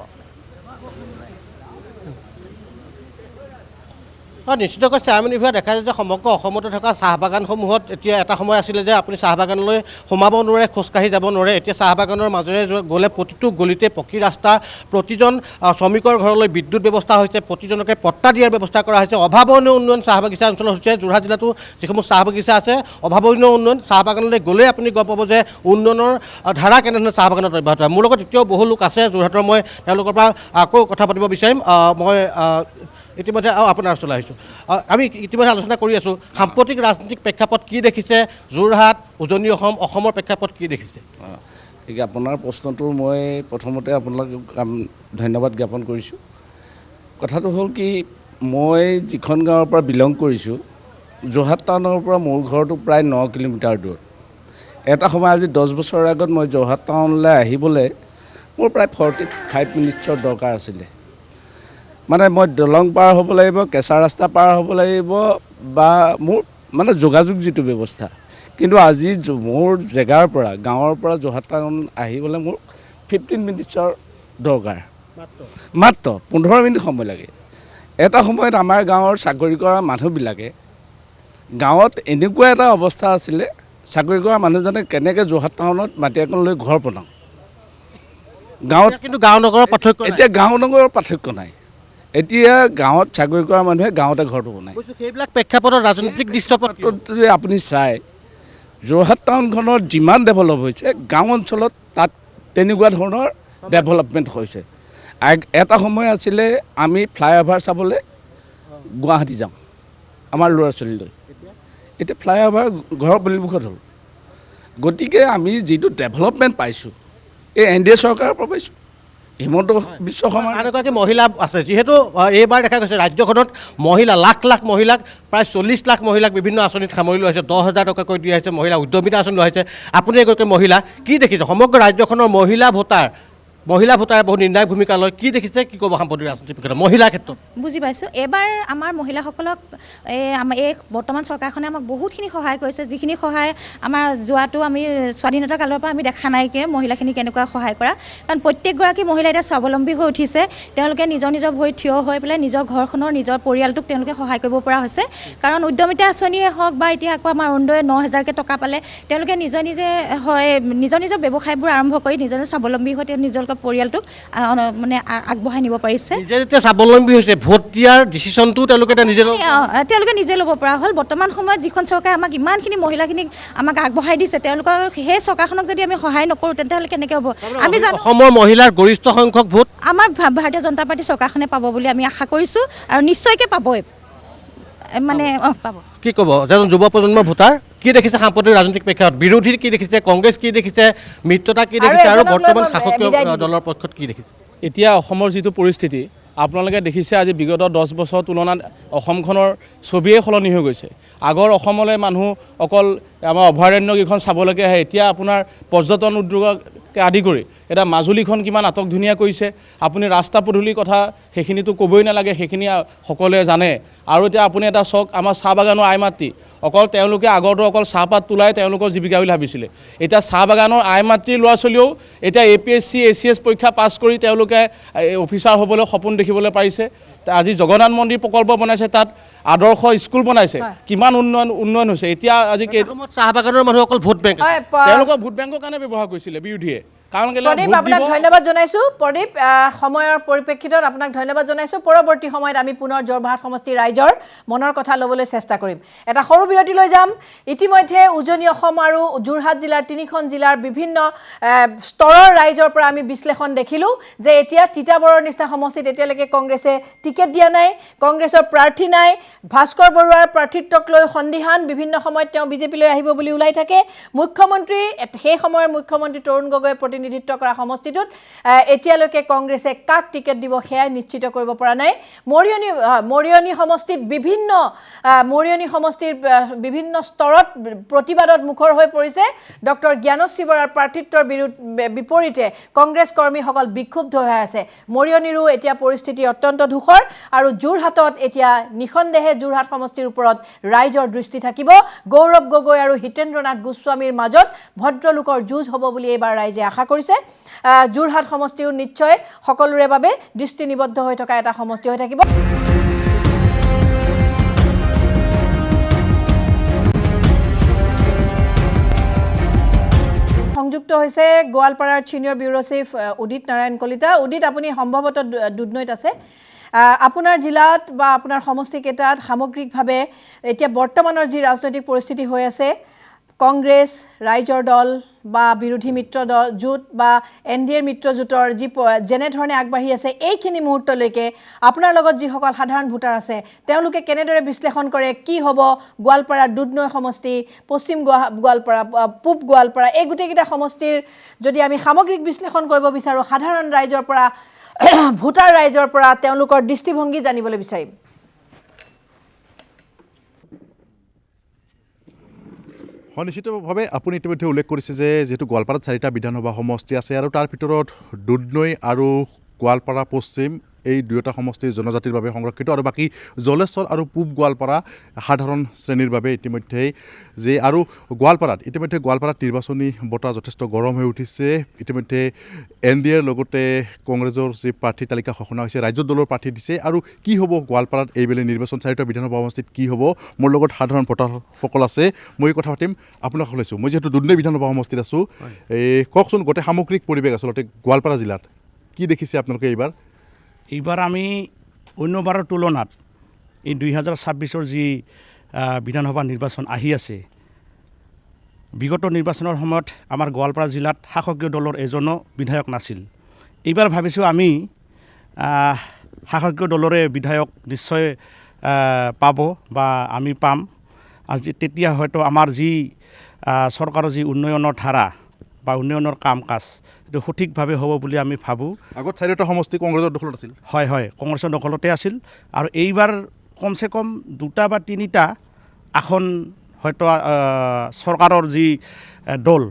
নিশ্চিতকৈ চায়ামণি ভূঞা দেখা যায় যে সমগ্ৰ অসমতে থকা চাহ বাগানসমূহত এতিয়া এটা সময় আছিলে যে আপুনি চাহ বাগানলৈ সোমাব নোৱাৰে খোজকাঢ়ি যাব নোৱাৰে এতিয়া চাহ বাগানৰ মাজেৰে গ'লে প্ৰতিটো গলিতে পকী ৰাস্তা প্ৰতিজন শ্ৰমিকৰ ঘৰলৈ বিদ্যুৎ ব্যৱস্থা হৈছে প্ৰতিজনকে পট্টা দিয়াৰ ব্যৱস্থা কৰা হৈছে অভাৱনীয় উন্নয়ন চাহ বাগিচা অঞ্চলত হৈছে যোৰহাট জিলাতো যিসমূহ চাহ বাগিচা আছে অভাৱনীয় উন্নয়ন চাহ বাগানলৈ গ'লে আপুনি গম পাব যে উন্নয়নৰ ধাৰা কেনেধৰণে চাহ বাগানত অব্যাহত হয় মোৰ লগত এতিয়াও বহু লোক আছে যোৰহাটৰ মই তেওঁলোকৰ পৰা আকৌ কথা পাতিব বিচাৰিম মই ইতিমধ্যে আপোনাৰ ওচৰলৈ আহিছোঁ আমি ইতিমধ্যে আলোচনা কৰি আছোঁ সাম্প্ৰতিক ৰাজনৈতিক প্ৰেক্ষাপট কি দেখিছে যোৰহাট উজনি অসমৰ প্ৰেক্ষাপট কি দেখিছে ঠিক আপোনাৰ প্ৰশ্নটো মই প্ৰথমতে আপোনালোক ধন্যবাদ জ্ঞাপন কৰিছোঁ কথাটো হ'ল কি মই যিখন গাঁৱৰ পৰা বিলং কৰিছোঁ যোৰহাট টাউনৰ পৰা মোৰ ঘৰটো প্ৰায় 9 কিলোমিটাৰ দূৰ এটা সময় আজি 10 বছৰৰ আগত মই যোৰহাট টাউনলৈ আহিবলৈ মোৰ প্ৰায় 45 মিনিটৰ দৰকাৰ আছিলে মানে মই দলং পাৰ হ'ব লাগিব কেঁচা ৰাস্তা পাৰ হ'ব লাগিব বা মোৰ মানে যোগাযোগ যিটো ব্যৱস্থা কিন্তু আজি মোৰ জেগাৰ পৰা গাঁৱৰ পৰা যোৰহাট টাউন আহিবলৈ মোৰ 15 মিনিটৰ দৰকাৰ মাত্ৰ 15 মিনিট সময় লাগে এটা সময়ত আমাৰ গাঁৱৰ চাকৰি কৰা মানুহবিলাকে গাঁৱত এনেকুৱা এটা অৱস্থা আছিলে চাকৰি কৰা মানুহজনে কেনেকৈ যোৰহাট টাউনত মাটি এখন লৈ ঘৰ বনাওঁ গাঁৱত কিন্তু গাঁও নগৰৰ পাৰ্থক্য এতিয়া গাঁও নগৰৰ পাৰ্থক্য নাই এতিয়া গাঁৱত চাকৰি কৰা মানুহে গাঁৱতে ঘৰটো বনায় সেইবিলাক প্ৰেক্ষাপটৰ ৰাজনৈতিক দৃশ্যপটত যদি আপুনি চাই যোৰহাট টাউনখনৰ যিমান ডেভেলপ হৈছে গাঁও অঞ্চলত তাত তেনেকুৱা ধৰণৰ ডেভেলপমেণ্ট হৈছে। এটা সময় আছিলে আমি ফ্লাইঅভাৰ চাবলৈ গুৱাহাটী যাওঁ আমাৰ ল'ৰা ছোৱালী লৈ, এতিয়া ফ্লাইঅভাৰ ঘৰৰ পদূলিমুখত হ'ল। গতিকে আমি যিটো ডেভেলপমেণ্ট পাইছোঁ এই NDA চৰকাৰৰ পৰা পাইছোঁ। হিমন্ত বিশ্ব শৰ্মা আন এগৰাকী মহিলা আছে, যিহেতু এইবাৰ দেখা গৈছে ৰাজ্যখনত মহিলা লাখ লাখ মহিলাক প্ৰায় 40 লাখ মহিলাক বিভিন্ন আঁচনিত সামৰি লোৱা হৈছে, 10,000 টকাকৈ দিয়া হৈছে, মহিলা উদ্যমিতা আঁচনি লোৱা হৈছে। আপুনি এগৰাকী মহিলা, কি দেখিছে সমগ্ৰ ৰাজ্যখনৰ মহিলা ভোটাৰে বহুত নিৰ্ণায়ক ভূমিকা লয়, কি দেখিছে, কি ক'ব সাম্প্ৰতিক ৰাজনীতিৰ ক্ষেত্ৰত মহিলাৰ ক্ষেত্ৰত? বুজি পাইছোঁ, এইবাৰ আমাৰ মহিলাসকলক এই বৰ্তমান চৰকাৰখনে আমাক বহুতখিনি সহায় কৰিছে, যিখিনি সহায় আমাৰ যোৱাটো আমি স্বাধীনতা কালৰ পৰা আমি দেখা নাইকিয়া মহিলাখিনি কেনেকুৱা সহায় কৰা। কাৰণ প্ৰত্যেকগৰাকী মহিলা এতিয়া স্বাৱলম্বী হৈ উঠিছে, তেওঁলোকে নিজৰ ভৰিত থিয় হৈ পেলাই নিজৰ ঘৰখনৰ নিজৰ পৰিয়ালটোক তেওঁলোকে সহায় কৰিব পৰা হৈছে। কাৰণ উদ্যমিতা আঁচনিয়ে হওক বা এতিয়া আকৌ আমাৰ অৰুণোদয়ে 9,000কৈ টকা পালে, তেওঁলোকে নিজৰ ব্যৱসায়বোৰ আৰম্ভ কৰি নিজৰ স্বাৱলম্বী হৈ নিজৰ পৰিয়ালটোক মানে আগবঢ়াই নিব পাৰিছে। যেতিয়া স্বাৱলম্বী হৈছে, ভোট দিয়াৰ ডিচিশ্যনটো তেওঁলোকে নিজে ল'ব পৰা হ'ল। বৰ্তমান সময়ত যিখন চৰকাৰে আমাক ইমানখিনি মহিলাখিনিক আমাক আগবঢ়াই দিছে, তেওঁলোকৰ সেই চৰকাৰখনক যদি আমি সহায় নকৰোঁ তেন্তেহ'লে কেনেকৈ হ'ব? আমি জানো অসমৰ মহিলাৰ গৰিষ্ঠ সংখ্যক ভোট আমাৰ ভাৰতীয় জনতা পাৰ্টি চৰকাৰখনে পাব বুলি আমি আশা কৰিছোঁ, আৰু নিশ্চয়কৈ পাবই, মানে পাব। কি ক'ব এজন যুৱ প্ৰজন্মৰ ভোটাৰ, কি দেখিছে সাম্প্ৰতিক ৰাজনৈতিক প্ৰেক্ষাপট? বিৰোধীৰ কি দেখিছে, কংগ্ৰেছ কি দেখিছে, মিত্ৰতা কি দেখিছে, আৰু বৰ্তমান শাসকীয় দলৰ পক্ষত কি দেখিছে? এতিয়া অসমৰ যিটো পৰিস্থিতি আপোনালোকে দেখিছে, আজি বিগত 10 বছৰৰ তুলনাত অসমখনৰ ছবিয়ে সলনি হৈ গৈছে। আগৰ অসমলৈ মানুহ অকল আমাৰ অভয়াৰণ্যকেইখন চাবলৈকে আহে, এতিয়া আপোনাৰ পৰ্যটন উদ্যোগকে আদি কৰি এতিয়া মাজুলীখন কিমান আটক ধুনীয়া কৰিছে। আপুনি ৰাস্তা পদূলিৰ কথা সেইখিনিতো ক'বই নালাগে, সেইখিনি সকলোৱে জানে। আৰু এতিয়া আপুনি এটা চাওক, আমাৰ চাহ বাগানৰ আই মাতৃ, অকল তেওঁলোকে আগৰটো অকল চাহপাত তোলাই তেওঁলোকৰ জীৱিকা বুলি ভাবিছিলে, এতিয়া চাহ বাগানৰ আই মাতৃৰ ল'ৰা ছোৱালীও এতিয়া APSC ACS পৰীক্ষা পাছ কৰি তেওঁলোকে অফিচাৰ হ'বলৈ সপোন দেখিবলৈ পাৰিছে। আজি জগন্নাথ মন্দিৰ প্ৰকল্প বনাইছে, তাত আদৰ্শ স্কুল বনাইছে, কিমান উন্নয়ন হৈছে। এতিয়া আজি চাহ বাগানৰ মানুহ অকল ভোট বেংক, তেওঁলোকৰ ভোট বেংকৰ কাৰণে ব্যৱহাৰ কৰিছিলে বিৰোধীয়ে। প্ৰদীপ, আপোনাক ধন্যবাদ জনাইছোঁ। প্ৰদীপ, সময়ৰ পৰিপ্ৰেক্ষিতত আপোনাক ধন্যবাদ জনাইছোঁ। পৰৱৰ্তী সময়ত আমি পুনৰ যোৰহাট সমষ্টিৰ ৰাইজৰ মনৰ কথা ল'বলৈ চেষ্টা কৰিম। এটা সৰু বিৰতি লৈ যাম। ইতিমধ্যে উজনি অসম আৰু যোৰহাট জিলাৰ 3খন জিলাৰ বিভিন্ন স্তৰৰ ৰাইজৰ পৰা আমি বিশ্লেষণ দেখিলোঁ যে এতিয়া তিতাবৰৰ নিচিনা সমষ্টিত এতিয়ালৈকে কংগ্ৰেছে টিকেট দিয়া নাই, কংগ্ৰেছৰ প্ৰাৰ্থী নাই, ভাস্কৰ বৰুৱাৰ প্ৰাৰ্থিত্বক লৈ সন্দিহান, বিভিন্ন সময়ত তেওঁ বিজেপিলৈ আহিব বুলি ওলাই থাকে। সেই সময়ৰ মুখ্যমন্ত্ৰী তৰুণ গগৈয়ে প্ৰতিনিধিত্ব কৰা সমষ্টিটোত এতিয়ালৈকে কংগ্ৰেছে কাক টিকেট দিব সেয়াই নিশ্চিত কৰিব পৰা নাই। মৰিয়নি সমষ্টিৰ বিভিন্ন স্তৰত প্ৰতিবাদত মুখৰ হৈ পৰিছে। ডক্টৰ জ্ঞানশ্ৰী বৰাৰ প্ৰাৰ্থিত্বৰ বিপৰীতে কংগ্ৰেছ কৰ্মীসকল বিক্ষুব্ধ হৈ আছে। মৰিয়নিৰো এতিয়া পৰিস্থিতি অত্যন্ত ধূসৰ, আৰু যোৰহাটত এতিয়া নিঃসন্দেহে যোৰহাট সমষ্টিৰ ওপৰত ৰাইজৰ দৃষ্টি থাকিব। গৌৰৱ গগৈ আৰু হিতেন্দ্ৰনাথ গোস্বামীৰ মাজত ভদ্ৰলোকৰ যুঁজ হ'ব বুলি এইবাৰ ৰাইজে আশা কৰিছে। যোৰহাট সমষ্টিও নিশ্চয় সকলোৰে বাবে দৃষ্টি নিবদ্ধ হৈ থকা এটা সমষ্টি হৈ থাকিব। সংযুক্ত হৈছে গোৱালপাৰাৰ ছিনিয়ৰ ব্যুৰো চিফ উদিত নাৰায়ণ কলিতা। উদিত, আপুনি সম্ভৱতঃ দুধনৈত আছে। আপোনাৰ জিলাত বা আপোনাৰ সমষ্টিকেইটাত সামগ্ৰিকভাৱে এতিয়া বৰ্তমানৰ যি ৰাজনৈতিক পৰিস্থিতি হৈ আছে, কংগ্ৰেছ, ৰাইজৰ দল বা বিৰোধী মিত্ৰ জোঁট বা NDAৰ মিত্ৰজোঁটৰ যেনেধৰণে আগবাঢ়ি আছে, এইখিনি মুহূৰ্তলৈকে আপোনাৰ লগত যিসকল সাধাৰণ ভোটাৰ আছে তেওঁলোকে কেনেদৰে বিশ্লেষণ কৰে? কি হ'ব গোৱালপাৰা, দুধনৈ সমষ্টি, পশ্চিম গোৱালপাৰা, পূব গোৱালপাৰা, এই গোটেইকেইটা সমষ্টিৰ যদি আমি সামগ্ৰিক বিশ্লেষণ কৰিব বিচাৰোঁ, সাধাৰণ ৰাইজৰ পৰা, ভোটাৰ ৰাইজৰ পৰা তেওঁলোকৰ দৃষ্টিভংগী জানিবলৈ বিচাৰিম। নিশ্চিতভাৱে আপুনি ইতিমধ্যে উল্লেখ কৰিছে যে যিহেতু গোৱালপাৰাত 4টা বিধানসভা সমষ্টি আছে, আৰু তাৰ ভিতৰত দুধনৈ আৰু গোৱালপাৰা পশ্চিম এই দুয়োটা সমষ্টি জনজাতিৰ বাবে সংৰক্ষিত, আৰু বাকী জলেশ্বৰ আৰু পূব গোৱালপাৰা সাধাৰণ শ্ৰেণীৰ বাবে ইতিমধ্যেই আৰু গোৱালপাৰাত নিৰ্বাচনী বতাহ যথেষ্ট গৰম হৈ উঠিছে। ইতিমধ্যে NDAৰ লগতে কংগ্ৰেছৰ যি প্ৰাৰ্থী তালিকা ঘোষণা হৈছে, ৰাজ্যৰ দলৰ প্ৰাৰ্থী দিছে। আৰু কি হ'ব গোৱালপাৰাত এইবেলি নিৰ্বাচন, 4টা বিধানসভা সমষ্টিত কি হ'ব? মোৰ লগত সাধাৰণ ভোটাৰসকল আছে, মই কথা পাতিম। আপোনাক শুনিছোঁ, মই যিহেতু দুধনৈ বিধানসভা সমষ্টিত আছোঁ, কওকচোন গোটেই সামগ্ৰিক পৰিৱেশ আচলতে গোৱালপাৰা জিলাত কি দেখিছে আপোনালোকে এইবাৰ আমি অন্যবাৰৰ তুলনাত এই 2026 যি বিধানসভা নিৰ্বাচন আহি আছে, বিগত নিৰ্বাচনৰ সময়ত আমাৰ গোৱালপাৰা জিলাত শাসকীয় দলৰ এজনো বিধায়ক নাছিল। এইবাৰ ভাবিছোঁ আমি শাসকীয় দলৰে বিধায়ক নিশ্চয় পাব বা আমি পাম। আজি তেতিয়া হয়তো আমাৰ যি চৰকাৰৰ যি উন্নয়নৰ ধাৰা বা উন্নয়নৰ কাম কাজ এইটো সঠিকভাৱে হ'ব বুলি আমি ভাবোঁ। আগত 4টা সমষ্টি কংগ্ৰেছৰ দখলত আছিল। হয় হয়, কংগ্ৰেছৰ দখলতে আছিল আৰু এইবাৰ কমচে কম 2টা বা 3টা আসন হয়তো চৰকাৰৰ যি দল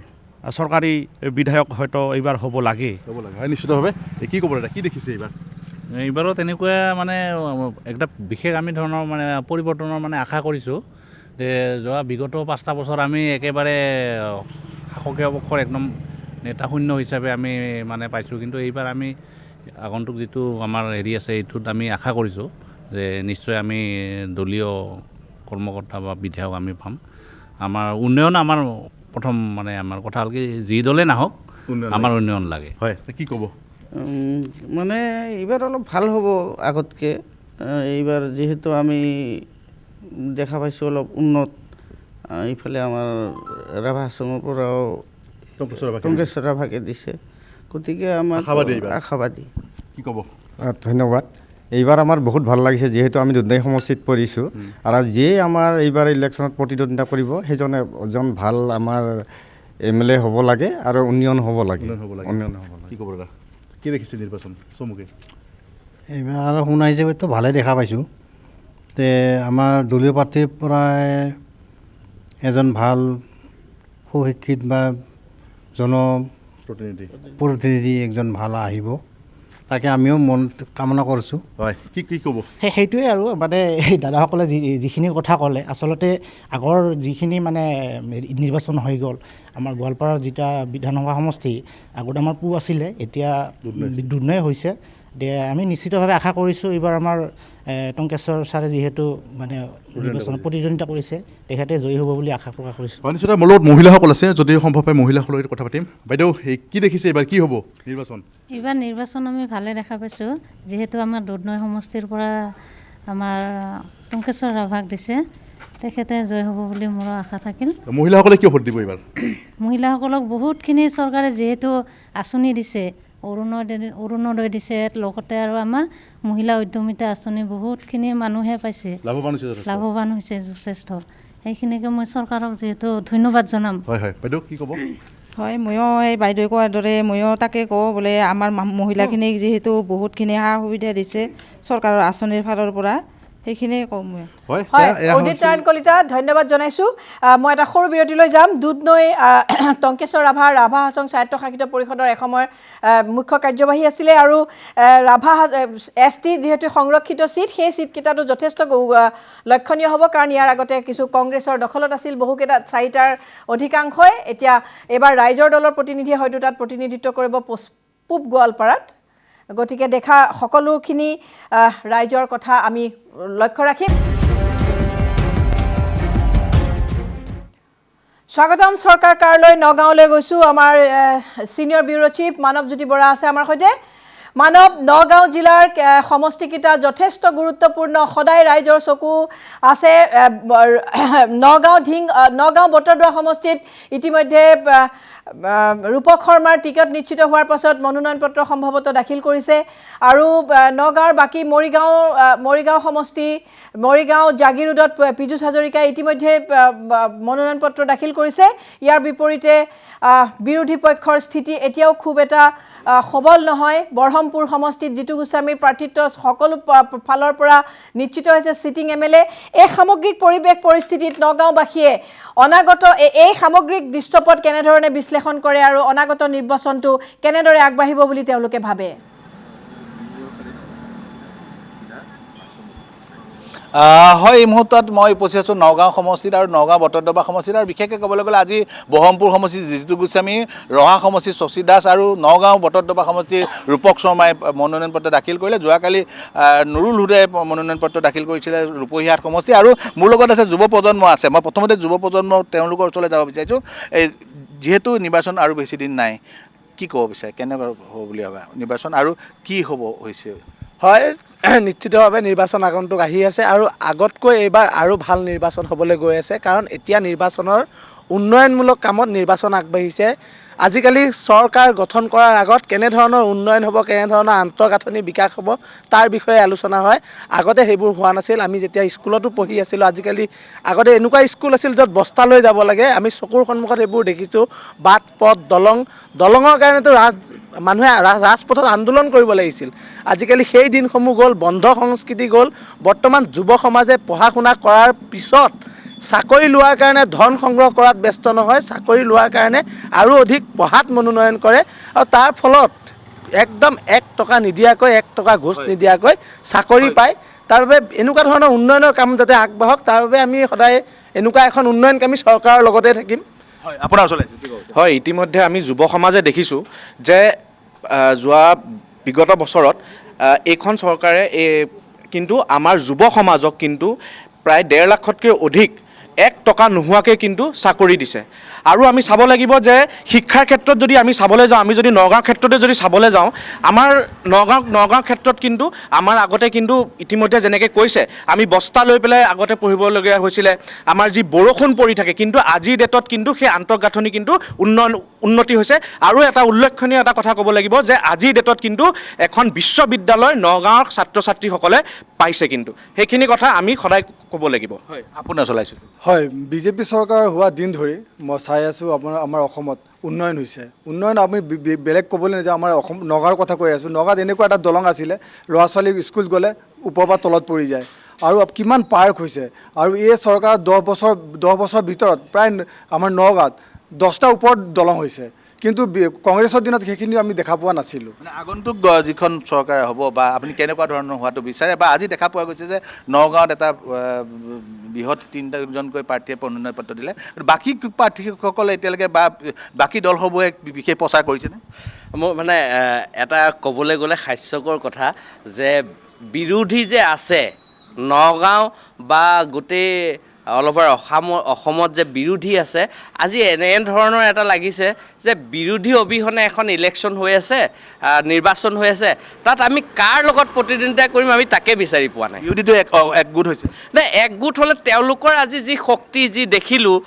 চৰকাৰী বিধায়ক হয়তো এইবাৰ হ'ব লাগে। হয়, নিশ্চিতভাৱে। কি ক'ব দাদা, কি দেখিছে এইবাৰ? এইবাৰো তেনেকুৱা মানে একটা বিশেষ আমি ধৰণৰ মানে পৰিৱৰ্তনৰ মানে আশা কৰিছোঁ যে যোৱা বিগত 5টা বছৰ আমি একেবাৰে শাসকীয় পক্ষৰ একদম নেতা শূন্য হিচাপে আমি মানে পাইছোঁ, কিন্তু এইবাৰ আমি আগন্তুক যিটো আমাৰ হেৰি আছে এইটোত আমি আশা কৰিছোঁ যে নিশ্চয় আমি দলীয় কৰ্মকৰ্তা বা বিধায়ক আমি পাম। আমাৰ উন্নয়ন আমাৰ প্ৰথম মানে আমাৰ কথা হ'ল কি যি দলে নাহক আমাৰ উন্নয়ন লাগে। হয়, কি ক'ব? মানে এইবাৰ অলপ ভাল হ'ব আগতকৈ। এইবাৰ যিহেতু আমি দেখা পাইছোঁ অলপ উন্নত, ইফালে আমাৰ ৰাভা আশ্ৰমৰ পৰাও টংকেশ্বৰ ৰাভাকে দিছে, গতিকে আমাৰ আশাবাদী। কি ক'ব? ধন্যবাদ। এইবাৰ আমাৰ বহুত ভাল লাগিছে, যিহেতু আমি দুধনৈ সমষ্টিত পৰিছোঁ আৰু যিয়ে আমাৰ এইবাৰ ইলেকশ্যনত প্ৰতিদ্বন্দ্বিতা কৰিব সেইজনে এজন ভাল আমাৰ MLA হ'ব লাগে আৰু উন্নয়ন হ'ব লাগে। উন্নয়ন হ'ব লাগে। কি ক'ব দাদা, কি দেখিছে নিৰ্বাচন চমুকে? এইবাৰ শুনা হিচাপেতো ভালেই দেখা পাইছোঁ। তে আমাৰ দলীয় প্ৰাৰ্থীৰ পৰাই এজন ভাল সুশিক্ষিত বা জনপ্ৰতিনিধি একজন ভাল আহিব, তাকে আমিও মন কামনা কৰিছোঁ। হয়, কি ক'ব? সেইটোৱে আৰু মানে দাদাসকলে যিখিনি কথা ক'লে, আচলতে আগৰ যিখিনি মানে নিৰ্বাচন হৈ গ'ল আমাৰ গোৱালপাৰাৰ যিটা বিধানসভা সমষ্টি, আগতে আমাৰ পু আছিলে, এতিয়া দুধনৈ হৈছে। আমি নিশ্চিতভাৱে আশা কৰিছোঁ এইবাৰ আমাৰ টংকেশ্বৰ ছাৰে যিহেতু মানে নিৰ্বাচনত প্ৰতিদ্বন্দ্বিতা কৰিছে, তেখেতে জয়ী হ'ব বুলি আশা প্ৰকাশ কৰিছোঁ। নিশ্চয় মোৰ লগত মহিলাসকল আছে, যদি সম্ভৱ হয় মহিলাসকলৰ লগত কথা পাতিম। বাইদেউ, কি দেখিছে এইবাৰ, কি হ'ব নিৰ্বাচন? এইবাৰ নিৰ্বাচন আমি ভালে দেখা পাইছোঁ, যিহেতু আমাৰ দুধনৈ সমষ্টিৰ পৰা আমাৰ টংকেশ্বৰ ৰাভাক দিছে, তেখেতে জয় হ'ব বুলি মোৰ আশা থাকিল। মহিলাসকলে কিয় ভোট দিব এইবাৰ? মহিলাসকলক বহুতখিনি চৰকাৰে যিহেতু আঁচনি দিছে, অৰুণোদয় দিছে, লগতে আৰু আমাৰ মহিলা উদ্যমিতা আঁচনি বহুতখিনি মানুহে পাইছে, লাভৱান হৈছে যথেষ্ট। সেইখিনিকে মই চৰকাৰক যিহেতু ধন্যবাদ জনাম। হয় হয়, বাইদেউ কি ক'ব? হয়, ময়ো এই বাইদেৱে কোৱাৰ দৰে ময়ো তাকে কওঁ, বোলে আমাৰ মহিলাখিনিক যিহেতু বহুতখিনি সা সুবিধা দিছে চৰকাৰৰ আঁচনিৰ ফালৰ পৰা, সেইখিনিয়ে কওঁ মই। হয়, উদিত নাৰায়ণ কলিতা, ধন্যবাদ জনাইছোঁ। মই এটা সৰু বিৰতিলৈ যাম। দুধনৈ টংকেশ্বৰ ৰাভা হাছং স্বায়ত্তশাসিত পৰিষদৰ এসময়ৰ মুখ্য কাৰ্যবাহী আছিলে আৰু ৰাভা ST যিহেতু সংৰক্ষিত ছিট, সেই ছিটকেইটাতো যথেষ্ট লক্ষণীয় হ'ব, কাৰণ ইয়াৰ আগতে কিছু কংগ্ৰেছৰ দখলত আছিল বহুকেইটা, 4টাৰ অধিকাংশই। এতিয়া এইবাৰ ৰাইজৰ দলৰ প্ৰতিনিধিয়ে হয়তো তাত প্ৰতিনিধিত্ব কৰিব পূব গোৱালপাৰাত, গতিকে দেখা সকলোখিনি ৰাইজৰ কথা আমি লক্ষ্য ৰাখিম। স্বাগতম চৰকাৰ কাৰ্যালয় নগাঁৱলৈ গৈছোঁ। আমাৰ senior bureau' chief Manabjyoti Bora আছে আমাৰ সৈতে। মানৱ, নগাঁও জিলাৰ সমষ্টিকেইটা যথেষ্ট গুৰুত্বপূৰ্ণ, সদায় ৰাইজৰ চকু আছে। নগাঁও বটদ্ৰৱা সমষ্টিত ইতিমধ্যে ৰূপক শৰ্মাৰ টিকট নিশ্চিত হোৱাৰ পাছত মনোনয়ন পত্ৰ সম্ভৱতঃ দাখিল কৰিছে আৰু নগাঁৱৰ বাকী মৰিগাঁও সমষ্টি, মৰিগাঁও জাগিৰোডত পীযুষ হাজৰিকাই ইতিমধ্যে মনোনয়ন পত্ৰ দাখিল কৰিছে। ইয়াৰ বিপৰীতে বিৰোধী পক্ষৰ স্থিতি এতিয়াও খুব এটা সবল নহয়। বৰহমপুৰ সমষ্টিত জিতু গোস্বামীৰ প্ৰাৰ্থিত্ব সকলো ফালৰ পৰা নিশ্চিত হৈছে ছিটিং MLA। এই সামগ্ৰিক পৰিৱেশ পৰিস্থিতিত নগাঁওবাসীয়ে অনাগত এই সামগ্ৰিক দৃশ্যপট কেনেধৰণে বিশ্লেষণ কৰে আৰু অনাগত নিৰ্বাচনটো কেনেদৰে আগবাঢ়িব বুলি তেওঁলোকে ভাবে? হয়, এই মুহূৰ্তত মই উপস্থিত আছোঁ নগাঁও সমষ্টিত আৰু নগাঁও বটদ্ৰৱা সমষ্টিত, আৰু বিশেষকৈ ক'বলৈ গ'লে আজি বহৰমপুৰ সমষ্টিত জিতু গোস্বামী, ৰহা সমষ্টিত শশী দাস আৰু নগাঁও বটদ্ৰৱা সমষ্টিৰ ৰূপক শৰ্মাই মনোনয়ন পত্ৰ দাখিল কৰিলে। যোৱাকালি নুৰুল হুদাই মনোনয়ন পত্ৰ দাখিল কৰিছিলে ৰূপহীহাট সমষ্টি। আৰু মোৰ লগত আছে যুৱ প্ৰজন্ম আছে। মই প্ৰথমতে যুৱ প্ৰজন্ম তেওঁলোকৰ ওচৰলৈ যাব বিচাৰিছোঁ। যিহেতু নিৰ্বাচন আৰু বেছি দিন নাই, কি ক'ব বিচাৰে, কেনেকৈ হ'ব বুলি ভাবা নিৰ্বাচন আৰু কি হ'ব হৈছে? হয়, নিশ্চিতভাৱে নিৰ্বাচন আগন্তুক আহি আছে আৰু আগতকৈ এইবাৰ আৰু ভাল নিৰ্বাচন হ'বলৈ গৈ আছে, কাৰণ এতিয়া নিৰ্বাচনৰ উন্নয়নমূলক কামত নিৰ্বাচন আগবাঢ়িছে। আজিকালি চৰকাৰ গঠন কৰাৰ আগত কেনেধৰণৰ উন্নয়ন হ'ব, কেনেধৰণৰ আন্তঃগাঁথনি বিকাশ হ'ব তাৰ বিষয়ে আলোচনা হয়। আগতে সেইবোৰ হোৱা নাছিল। আমি যেতিয়া স্কুলতো পঢ়ি আছিলোঁ, আজিকালি আগতে এনেকুৱা স্কুল আছিল য'ত বস্তা লৈ যাব লাগে। আমি চকুৰ সন্মুখত সেইবোৰ দেখিছোঁ। বাট পথ দলঙৰ কাৰণেতো মানুহে ৰাজপথত আন্দোলন কৰিব লাগিছিল। আজিকালি সেই দিনসমূহ গ'ল, বন্ধ সংস্কৃতি গ'ল। বৰ্তমান যুৱ সমাজে পঢ়া শুনা কৰাৰ পিছত চাকৰি লোৱাৰ কাৰণে ধন সংগ্ৰহ কৰাত ব্যস্ত নহয়, চাকৰি লোৱাৰ কাৰণে আৰু অধিক পঢ়াত মনোনয়ন কৰে আৰু তাৰ ফলত একদম 1 টকা নিদিয়াকৈ, 1 টকা ঘোচ নিদিয়াকৈ চাকৰি পায়। তাৰ বাবে এনেকুৱা ধৰণৰ উন্নয়নৰ কাম যাতে আগবাঢ়ক, তাৰ বাবে আমি সদায় এনেকুৱা এখন উন্নয়নকামী চৰকাৰৰ লগতে থাকিম। হয়, আপোনাৰ ওচৰলৈ হয়, ইতিমধ্যে আমি যুৱ সমাজে দেখিছোঁ যে যোৱা বিগত বছৰত এইখন চৰকাৰে কিন্তু আমাৰ যুৱ সমাজক কিন্তু প্ৰায় 1.5 লাখতকৈ অধিক 1 টকা নোহোৱাকৈ কিন্তু চাকৰি দিছে। আৰু আমি চাব লাগিব যে শিক্ষাৰ ক্ষেত্ৰত যদি আমি চাবলৈ যাওঁ, আমি যদি নগাঁৱৰ ক্ষেত্ৰতে যদি চাবলৈ যাওঁ, আমাৰ নগাঁৱৰ ক্ষেত্ৰত কিন্তু আমাৰ আগতে কিন্তু ইতিমধ্যে যেনেকৈ কৈছে, আমি বস্তা লৈ পেলাই আগতে পঢ়িবলগীয়া হৈছিলে। আমাৰ যি বৰষুণ পৰি থাকে, কিন্তু আজিৰ ডেটত কিন্তু সেই আন্তঃগাঁথনি কিন্তু উন্নতি হৈছে। আৰু এটা উল্লেখনীয় এটা কথা ক'ব লাগিব যে আজিৰ ডেটত কিন্তু এখন বিশ্ববিদ্যালয় নগাঁৱৰ ছাত্ৰ ছাত্ৰীসকলে পাইছে। কিন্তু সেইখিনি কথা আমি সদায় ক'ব লাগিব। হয়, আপোনাৰ চলাইছোঁ। হয়, বিজেপি চৰকাৰ হোৱা দিন ধৰি মই চাই আছোঁ আমাৰ অসমত উন্নয়ন হৈছে। উন্নয়ন আমি বেলেগ ক'বলৈ নাযাওঁ, আমাৰ নগাঁৱৰ কথা কৈ আছোঁ। নগাঁৱত এনেকুৱা এটা দলং আছিলে, ল'ৰা ছোৱালী স্কুল গ'লে ওপৰৰ পৰা তলত পৰি যায়। আৰু কিমান পাৰ্ক হৈছে। আৰু এই চৰকাৰৰ 10 বছৰৰ ভিতৰত প্ৰায় আমাৰ নগাঁৱত 10টা ওপৰত দলং হৈছে। কিন্তু কংগ্ৰেছৰ দিনত সেইখিনি আমি দেখা পোৱা নাছিলোঁ। মানে আগন্তুক যিখন চৰকাৰ হ'ব বা আপুনি কেনেকুৱা ধৰণৰ হোৱাটো বিচাৰে, বা আজি দেখা পোৱা গৈছে যে নগাঁৱত এটা বৃহৎ 3জনকৈ প্ৰাৰ্থীয়ে মনোনয়ন পত্ৰ দিলে, বাকী প্ৰাৰ্থীসকলে এতিয়ালৈকে বা বাকী দলসমূহে বিশেষ প্ৰচাৰ কৰিছেনে? মোৰ মানে এটা ক'বলৈ গ'লে হাস্যকৰ কথা যে বিৰোধী যে আছে নগাঁও বা গোটেই অল অভাৰ অসমত যে বিৰোধী আছে, আজি এনেধৰণৰ এটা লাগিছে যে বিৰোধী অবিহনে এখন ইলেকশ্যন হৈ আছে, নিৰ্বাচন হৈ আছে, তাত আমি কাৰ লগত প্ৰতিদ্বন্দ্বিতা কৰিম আমি তাকে বিচাৰি পোৱা নাই। বিৰোধীটো একগোট হৈছে নাই, একগোট হ'লে তেওঁলোকৰ আজি যি শক্তি যি দেখিলোঁ,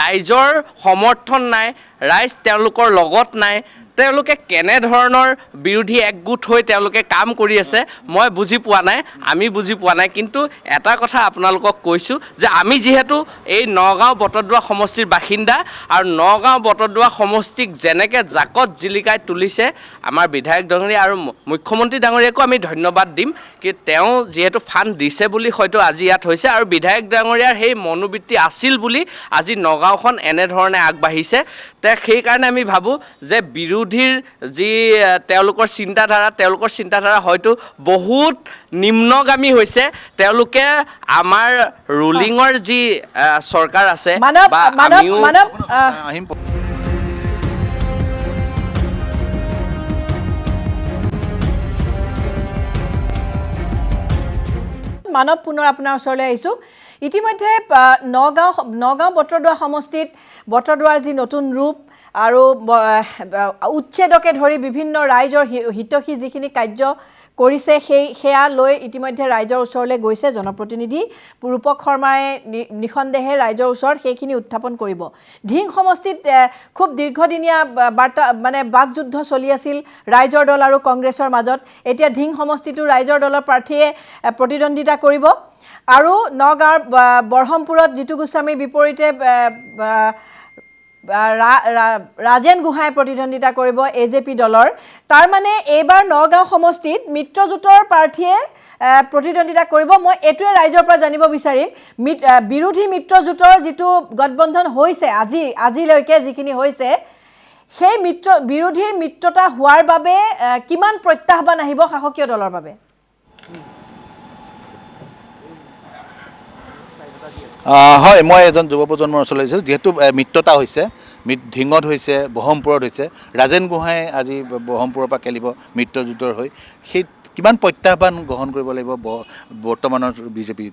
ৰাইজৰ সমৰ্থন নাই, ৰাইজ তেওঁলোকৰ লগত নাই, তেওঁলোকে কেনেধৰণৰ বিৰোধী একগোট হৈ তেওঁলোকে কাম কৰি আছে মই বুজি পোৱা নাই, আমি বুজি পোৱা নাই। কিন্তু এটা কথা আপোনালোকক কৈছোঁ যে আমি যিহেতু এই নগাঁও বটদ্ৰৱা সমষ্টিৰ বাসিন্দা, আৰু নগাঁও বটদ্ৰৱা সমষ্টিক যেনেকৈ জাকত জিলিকাই তুলিছে আমাৰ বিধায়ক ডাঙৰীয়া আৰু মুখ্যমন্ত্ৰী ডাঙৰীয়াকো আমি ধন্যবাদ দিম কি তেওঁ যিহেতু ফাণ্ড দিছে বুলি হয়তো আজি ইয়াত হৈছে, আৰু বিধায়ক ডাঙৰীয়াৰ সেই মনোবৃত্তি আছিল বুলি আজি নগাঁওখন এনেধৰণে আগবাঢ়িছে। সেইকাৰণে আমি ভাবোঁ যে বিৰোধীৰ যি তেওঁলোকৰ চিন্তাধাৰা হয়তো বহুত নিম্নগামী হৈছে। তেওঁলোকে আমাৰ ৰুলিঙৰ যি চৰকাৰ আছে বা আমিও মানৱ পুনৰ আপোনাৰ ওচৰলৈ আহিছোঁ। ইতিমধ্যে নগাঁও বটদ্ৰৱা সমষ্টিত বটদ্ৰৱাৰ যি নতুন ৰূপ আৰু উচ্ছেদকে ধৰি বিভিন্ন ৰাইজৰ হিতৈষী যিখিনি কাৰ্য কৰিছে সেয়া লৈ ইতিমধ্যে ৰাইজৰ ওচৰলৈ গৈছে জনপ্ৰতিনিধি ৰূপক শৰ্মাই। নিঃসন্দেহে ৰাইজৰ ওচৰত সেইখিনি উত্থাপন কৰিব। ধিং সমষ্টিত খুব দীৰ্ঘদিনীয়া বাকযুদ্ধ চলি আছিল ৰাইজৰ দল আৰু কংগ্ৰেছৰ মাজত। এতিয়া ধিং সমষ্টিটো ৰাইজৰ দলৰ প্ৰাৰ্থীয়ে প্ৰতিদ্বন্দ্বিতা কৰিব। আৰু নগাঁৱৰ বৰহমপুৰত জিতু গোস্বামীৰ বিপৰীতে ৰাজেন গোহাঁই প্ৰতিদ্বন্দ্বিতা কৰিব AJP দলৰ। তাৰমানে এইবাৰ নগাঁও সমষ্টিত মিত্ৰজোঁটৰ প্ৰাৰ্থীয়ে প্ৰতিদ্বন্দ্বিতা কৰিব। মই এইটোৱে ৰাইজৰ পৰা জানিব বিচাৰিম, বিৰোধী মিত্ৰজোঁটৰ যিটো গঠবন্ধন হৈছে আজিলৈকে যিখিনি হৈছে, সেই বিৰোধীৰ মিত্ৰতা হোৱাৰ বাবে কিমান প্ৰত্যাহ্বান আহিব শাসকীয় দলৰ বাবে? হয়, মই এজন যুৱ প্ৰজন্মৰ ওচৰলৈ আহিছোঁ। যিহেতু মিত্ৰতা হৈছে, ধিঙত হৈছে, বহমপুৰত হৈছে, ৰাজেন গোহাঁই আজি বহমপুৰৰ পৰা খেলিব মিত্ৰজোঁটৰ হৈ। সেই কিমান প্ৰত্যাহ্বান গ্ৰহণ কৰিব লাগিব বৰ্তমানৰ বিজেপি?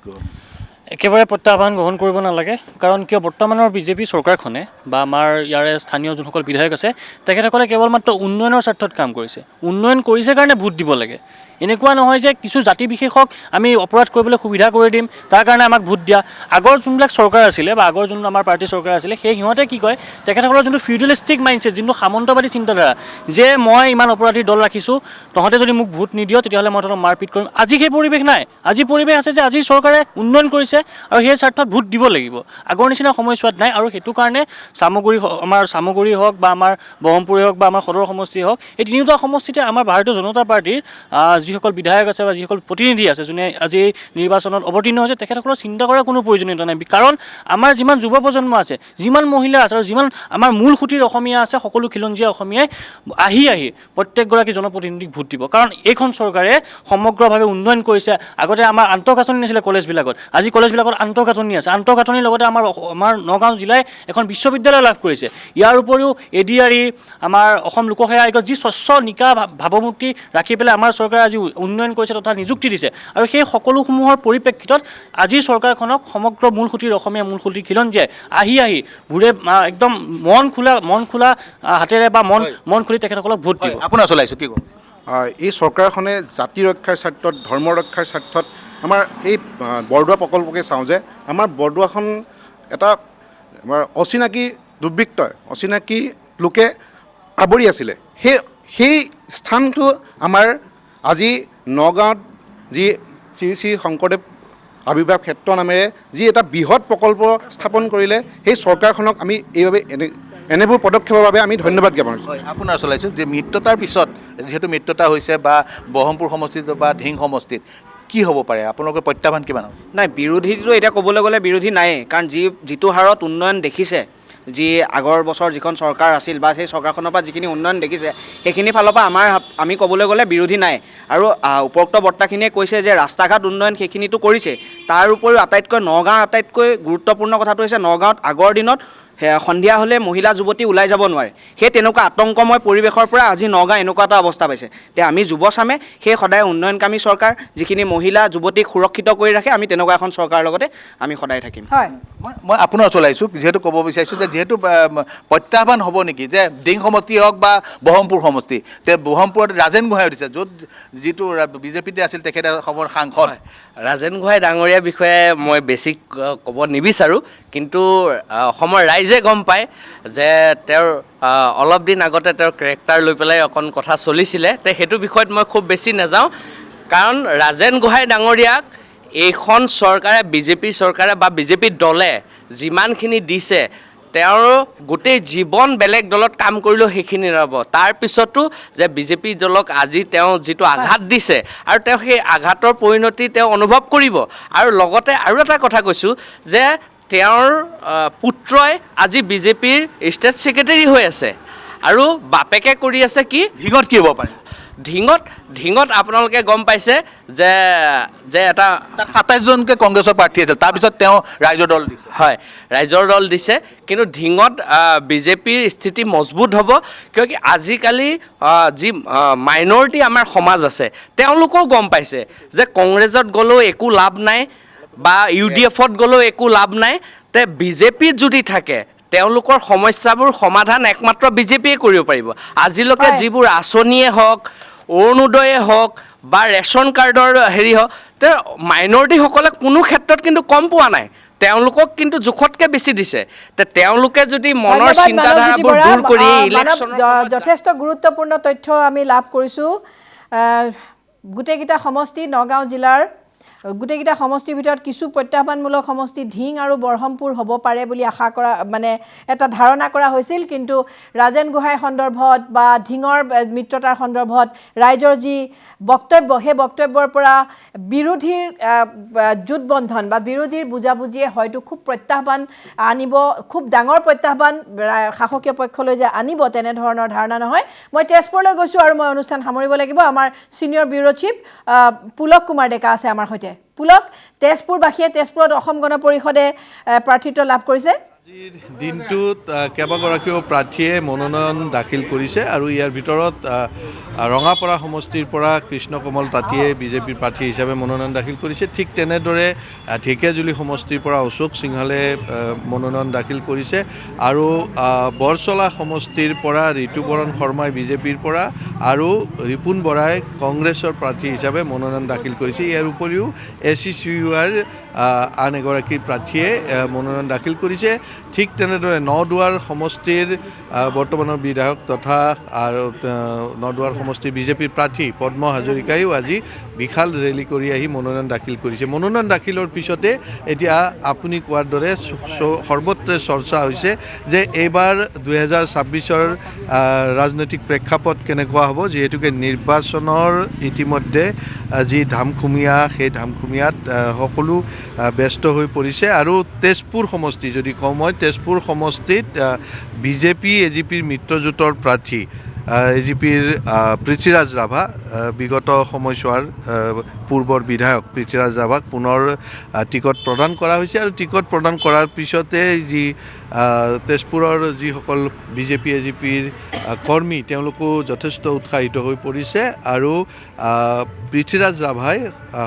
একেবাৰে প্ৰত্যাহ্বান গ্ৰহণ কৰিব নালাগে, কাৰণ কিয় বৰ্তমানৰ বিজেপি চৰকাৰখনে বা আমাৰ ইয়াৰে স্থানীয় যোনসকল বিধায়ক আছে তেখেতসকলে কেৱল মাত্ৰ উন্নয়নৰ স্বাৰ্থত কাম কৰিছে। উন্নয়ন কৰিছে কাৰণে ভোট দিব লাগে। এনেকুৱা নহয় যে কিছু জাতি বিশেষক আমি অপৰাধ কৰিবলৈ সুবিধা কৰি দিম তাৰ কাৰণে আমাক ভোট দিয়া। আগৰ যোনবিলাক চৰকাৰ আছিলে বা আগৰ যোন আমাৰ পাৰ্টীৰ চৰকাৰ আছিলে সেই সিহঁতে কি কয় তেখেতসকলৰ যোনটো ফিউডেলিষ্টিক মাইণ্ডছেট, যোনটো সামন্তবাদী চিন্তাধাৰা যে মই ইমান অপৰাধীৰ দল ৰাখিছোঁ, তহঁতে যদি মোক ভোট নিদিয় তেতিয়াহ'লে মই তহঁতক মাৰপিট কৰিম। আজি সেই পৰিৱেশ নাই। আজি পৰিৱেশ আছে যে আজি চৰকাৰে উন্নয়ন কৰিছে আৰু সেই স্বাৰ্থত ভোট দিব লাগিব। আগৰ নিচিনা সময়ছোৱাত নাই। আৰু সেইটো কাৰণে আমাৰ চামগুৰি হওক বা আমাৰ ব্ৰহ্মপুৰে হওক বা আমাৰ সদৰ সমষ্টিয়ে হওক, এই তিনিওটা সমষ্টিতে আমাৰ ভাৰতীয় জনতা পাৰ্টীৰ যিসকল বিধায়ক আছে বা যিসকল প্ৰতিনিধি আছে যোনে আজি নিৰ্বাচনত অৱতীৰ্ণ হৈছে তেখেতসকলৰ চিন্তা কৰাৰ কোনো প্ৰয়োজনীয়তা নাই। কাৰণ আমাৰ যিমান যুৱ প্ৰজন্ম আছে, যিমান মহিলা আছে আৰু যিমান আমাৰ মূল সুঁতিৰ অসমীয়া আছে, সকলো খিলঞ্জীয়া অসমীয়াই আহি প্ৰত্যেকগৰাকী জনপ্ৰতিনিধিক ভোট দিব। কাৰণ এইখন চৰকাৰে সমগ্ৰভাৱে উন্নয়ন কৰিছে। আগতে আমাৰ আন্তঃগাঁথনি নাছিলে কলেজবিলাকত, আজি কলেজবিলাকত আন্তঃগাঁথনি আছে। আন্তঃগাঁথনিৰ লগতে আমাৰ নগাঁও জিলাই এখন বিশ্ববিদ্যালয় লাভ কৰিছে। ইয়াৰ উপৰিও ADRE, আমাৰ অসম লোকসেৱা আয়োগত যি স্বচ্ছ নিকা ভাৱমূৰ্তি ৰাখি পেলাই আমাৰ চৰকাৰে আজি উন্নয়ন কৰিছে তথা নিযুক্তি দিছে। আৰু সেই সকলোসমূহৰ পৰিপ্ৰেক্ষিতত আজিৰ চৰকাৰখনক সমগ্ৰ মূল সুঁতিৰ অসমীয়া মূল সুঁতিৰ খিলঞ্জীয়াই আহি ঘূৰে একদম মন খোলা হাতেৰে বা মন খুলি তেখেতসকলক ভোট দিব। আপোনাৰ চলাইছোঁ কি ক'ব? এই চৰকাৰখনে জাতি ৰক্ষাৰ স্বাৰ্থত, ধৰ্ম ৰক্ষাৰ স্বাৰ্থত আমাৰ এই বৰদোৱা প্ৰকল্পকে চাওঁ যে আমাৰ বৰদোৱাখন এটা আমাৰ অচিনাকি দুৰ্বৃত্তই, অচিনাকি লোকে আৱৰি আছিলে। সেই স্থানটো আমাৰ আজি নগাঁৱত যি শ্ৰী শ্ৰী শংকৰদেৱ আৱিৰ্ভাৱ ক্ষেত্ৰ নামেৰে যি এটা বৃহৎ প্ৰকল্প স্থাপন কৰিলে, সেই চৰকাৰখনক আমি এইভাৱে এনেবোৰ পদক্ষেপৰ বাবে আমি ধন্যবাদ জ্ঞাপন কৰিছোঁ। আপোনাৰ চলাইছোঁ যে মিত্ৰতাৰ পিছত যিহেতু মিত্ৰতা হৈছে বা ব্ৰহ্মপুৰ সমষ্টিত বা ধিং সমষ্টিত কি হ'ব পাৰে, আপোনালোকৰ প্ৰত্যাহ্বান কিমান হ'ব? নাই, বিৰোধীটো এতিয়া ক'বলৈ গ'লে বিৰোধী নায়েই। কাৰণ যিটো হাৰত উন্নয়ন দেখিছে, যি আগৰ বছৰ যিখন চৰকাৰ আছিল বা সেই চৰকাৰখনৰ পৰা যিখিনি উন্নয়ন দেখিছে, সেইখিনি ফালৰ পৰা আমি ক'বলৈ গ'লে বিৰোধী নাই। আৰু উপৰোক্ত বক্তাখিনিয়ে কৈছে যে ৰাস্তা ঘাট উন্নয়ন সেইখিনিতো কৰিছে। তাৰ উপৰিও নগাঁৱৰ আটাইতকৈ গুৰুত্বপূৰ্ণ কথাটো হৈছে নগাঁৱত আগৰ দিনত সন্ধিয়া হ'লে মহিলা যুৱতী ওলাই যাব নোৱাৰে। সেই তেনেকুৱা আতংকময় পৰিৱেশৰ পৰা আজি নগাঁও এনেকুৱা এটা অৱস্থা পাইছে। আমি যুৱচামে সেই সদায় উন্নয়নকামী চৰকাৰ, যিখিনি মহিলা যুৱতীক সুৰক্ষিত কৰি ৰাখে, আমি তেনেকুৱা এখন চৰকাৰৰ লগতে আমি সদায় থাকিম। মই আপোনাৰ চলাইছোঁ যিহেতু ক'ব বিচাৰিছোঁ যে যিহেতু প্ৰত্যাহ্বান হ'ব নেকি যে ডিং সমষ্টি হওক বা ব্ৰহ্মপুৰ সমষ্টি, ব্ৰহ্মপুৰত ৰাজেন গোহাঁই উঠিছে, যিটো বিজেপিতে আছিল তেখেতে অসমৰ সাংসদ। ৰাজেন গোহাঁই ডাঙৰীয়াৰ বিষয়ে মই বেছি ক'ব নিবিচাৰোঁ, কিন্তু অসমৰ ৰাইজে গম পায় যে তেওঁৰ অলপ দিন আগতে তেওঁৰ কেৰেক্টাৰ লৈ পেলাই অকণ কথা চলিছিলে। সেইটো বিষয়ত মই খুব বেছি নাযাওঁ। কাৰণ ৰাজেন গোহাঁই ডাঙৰীয়াক এইখন চৰকাৰে, বিজেপি চৰকাৰে বা বিজেপি দলে যিমানখিনি দিছে, তেওঁৰ গোটেই জীৱন বেলেগ দলত কাম কৰিলেও সেইখিনি ৰ'ব। তাৰপিছতো যে বিজেপি দলক আজি তেওঁ যিটো আঘাত দিছে আৰু তেওঁ সেই আঘাতৰ পৰিণতি তেওঁ অনুভৱ কৰিব। আৰু লগতে আৰু এটা কথা কৈছোঁ যে তেওঁৰ পুত্ৰই আজি বিজেপিৰ ষ্টেট ছেক্ৰেটাৰী হৈ আছে আৰু বাপেকে কৰি আছে কি ধিঙত কি হ'ব পাৰে? ধিঙত আপোনালোকে গম পাইছে যে এটা 27জনকৈ কংগ্ৰেছৰ প্ৰাৰ্থী আছিল, তাৰপিছত তেওঁ ৰাইজৰ দল দিছে। হয়, ৰাইজৰ দল দিছে, কিন্তু ধিঙত বিজেপিৰ স্থিতি মজবুত হ'ব। কিয় কি আজিকালি যি মাইনৰিটি আমাৰ সমাজ আছে, তেওঁলোকেও গম পাইছে যে কংগ্ৰেছত গ'লেও একো লাভ নাই বা UDFত গ'লেও একো লাভ নাই। বিজেপিত যদি থাকে তেওঁলোকৰ সমস্যাবোৰ সমাধান একমাত্ৰ বিজেপিয়ে কৰিব পাৰিব। আজিলৈকে যিবোৰ আঁচনিয়ে হওক, অৰুণোদয়ে হওক বা ৰেচন কাৰ্ডৰ হওক, মাইনৰিটিসকলে কোনো ক্ষেত্ৰত কিন্তু কম পোৱা নাই। তেওঁলোকক কিন্তু জোখতকৈ বেছি দিছে। তেওঁলোকে যদি মনৰ চিন্তাধাৰাবোৰ দূৰ কৰি যথেষ্ট গুৰুত্বপূৰ্ণ তথ্য আমি লাভ কৰিছোঁ। গোটেইকেইটা সমষ্টি নগাঁও জিলাৰ গোটেইকেইটা সমষ্টিৰ ভিতৰত কিছু প্ৰত্যাহ্বানমূলক সমষ্টি ধিং আৰু ব্ৰহ্মপুৰ হ'ব পাৰে বুলি আশা কৰা, মানে এটা ধাৰণা কৰা হৈছিল। কিন্তু ৰাজেন গোহাঁই সন্দৰ্ভত বা ধিঙৰ মিত্ৰতাৰ সন্দৰ্ভত ৰাইজৰ যি বক্তব্য, সেই বক্তব্যৰ পৰা বিৰোধীৰ জোটবন্ধন বা বিৰোধীৰ বুজাবুজিয়ে হয়তো খুব প্ৰত্যাহ্বান আনিব, খুব ডাঙৰ প্ৰত্যাহ্বান শাসকীয় পক্ষলৈ যে আনিব তেনেধৰণৰ ধাৰণা নহয়। মই তেজপুৰলৈ গৈছোঁ আৰু মই অনুষ্ঠান সামৰিব লাগিব। আমাৰ senior bureau' chief Pulak Kumar Deka আছে আমাৰ সৈতে। পুলক, তেজপুৰবাসীয়ে তেজপুৰত অসম গণ পৰিষদে প্ৰাৰ্থিত্ব লাভ কৰিছে। আজিৰ দিনটোত কেইবাগৰাকীও প্ৰাৰ্থীয়ে মনোনয়ন দাখিল কৰিছে আৰু ইয়াৰ ভিতৰত ৰঙাপাৰা সমষ্টিৰ পৰা কৃষ্ণ কমল তাঁতীয়ে বিজেপিৰ প্ৰাৰ্থী হিচাপে মনোনয়ন দাখিল কৰিছে। ঠিক তেনেদৰে ঢেকীয়াজুলি সমষ্টিৰ পৰা অশোক সিংহালে মনোনয়ন দাখিল কৰিছে আৰু বৰচলা সমষ্টিৰ পৰা ঋতুপৰণ শৰ্মাই বিজেপিৰ পৰা আৰু ৰিপুণ বৰাই কংগ্ৰেছৰ প্ৰাৰ্থী হিচাপে মনোনয়ন দাখিল কৰিছে। ইয়াৰ উপৰিও ACCUৰ আন এগৰাকী প্ৰাৰ্থীয়ে মনোনয়ন দাখিল কৰিছে। ঠিক তেনেদৰে নদুৱাৰ সমষ্টিৰ বৰ্তমানৰ বিধায়ক তথা আৰু নদুৱাৰ সমষ্টিৰ বিজেপিৰ প্ৰাৰ্থী পদ্ম হাজৰিকাইও আজি বিশাল ৰেলী কৰি আহি মনোনয়ন দাখিল কৰিছে। মনোনয়ন দাখিলৰ পিছতে এতিয়া আপুনি কোৱাৰ দৰে সৰ্বত্ৰে চৰ্চা হৈছে যে এইবাৰ 2026ৰ ৰাজনৈতিক প্ৰেক্ষাপট কেনেকুৱা হ'ব, যিহেতুকে নিৰ্বাচনৰ ইতিমধ্যে যি ধামখুমীয়া সেই ধামখুমীয়াত সকলো ব্যস্ত হৈ পৰিছে আৰু তেজপুৰ সমষ্টি যদি কওঁ মই তেজপুৰ সমষ্টিত বিজেপি AGPৰ মিত্ৰজোঁটৰ প্ৰাৰ্থী AGPৰ পৃথ্বীৰাজ ৰাভা বিগত সময়ছোৱাৰ পূৰ্বৰ বিধায়ক পৃথ্বীৰাজ ৰাভাক পুনৰ টিকট প্ৰদান কৰা হৈছে আৰু টিকট প্ৰদান কৰাৰ পিছতে যি তেজপুৰৰ যিসকল বিজেপি AGPৰ কৰ্মী তেওঁলোকো যথেষ্ট উৎসাহিত হৈ পৰিছে আৰু পৃথ্বীৰাজ ৰাভাই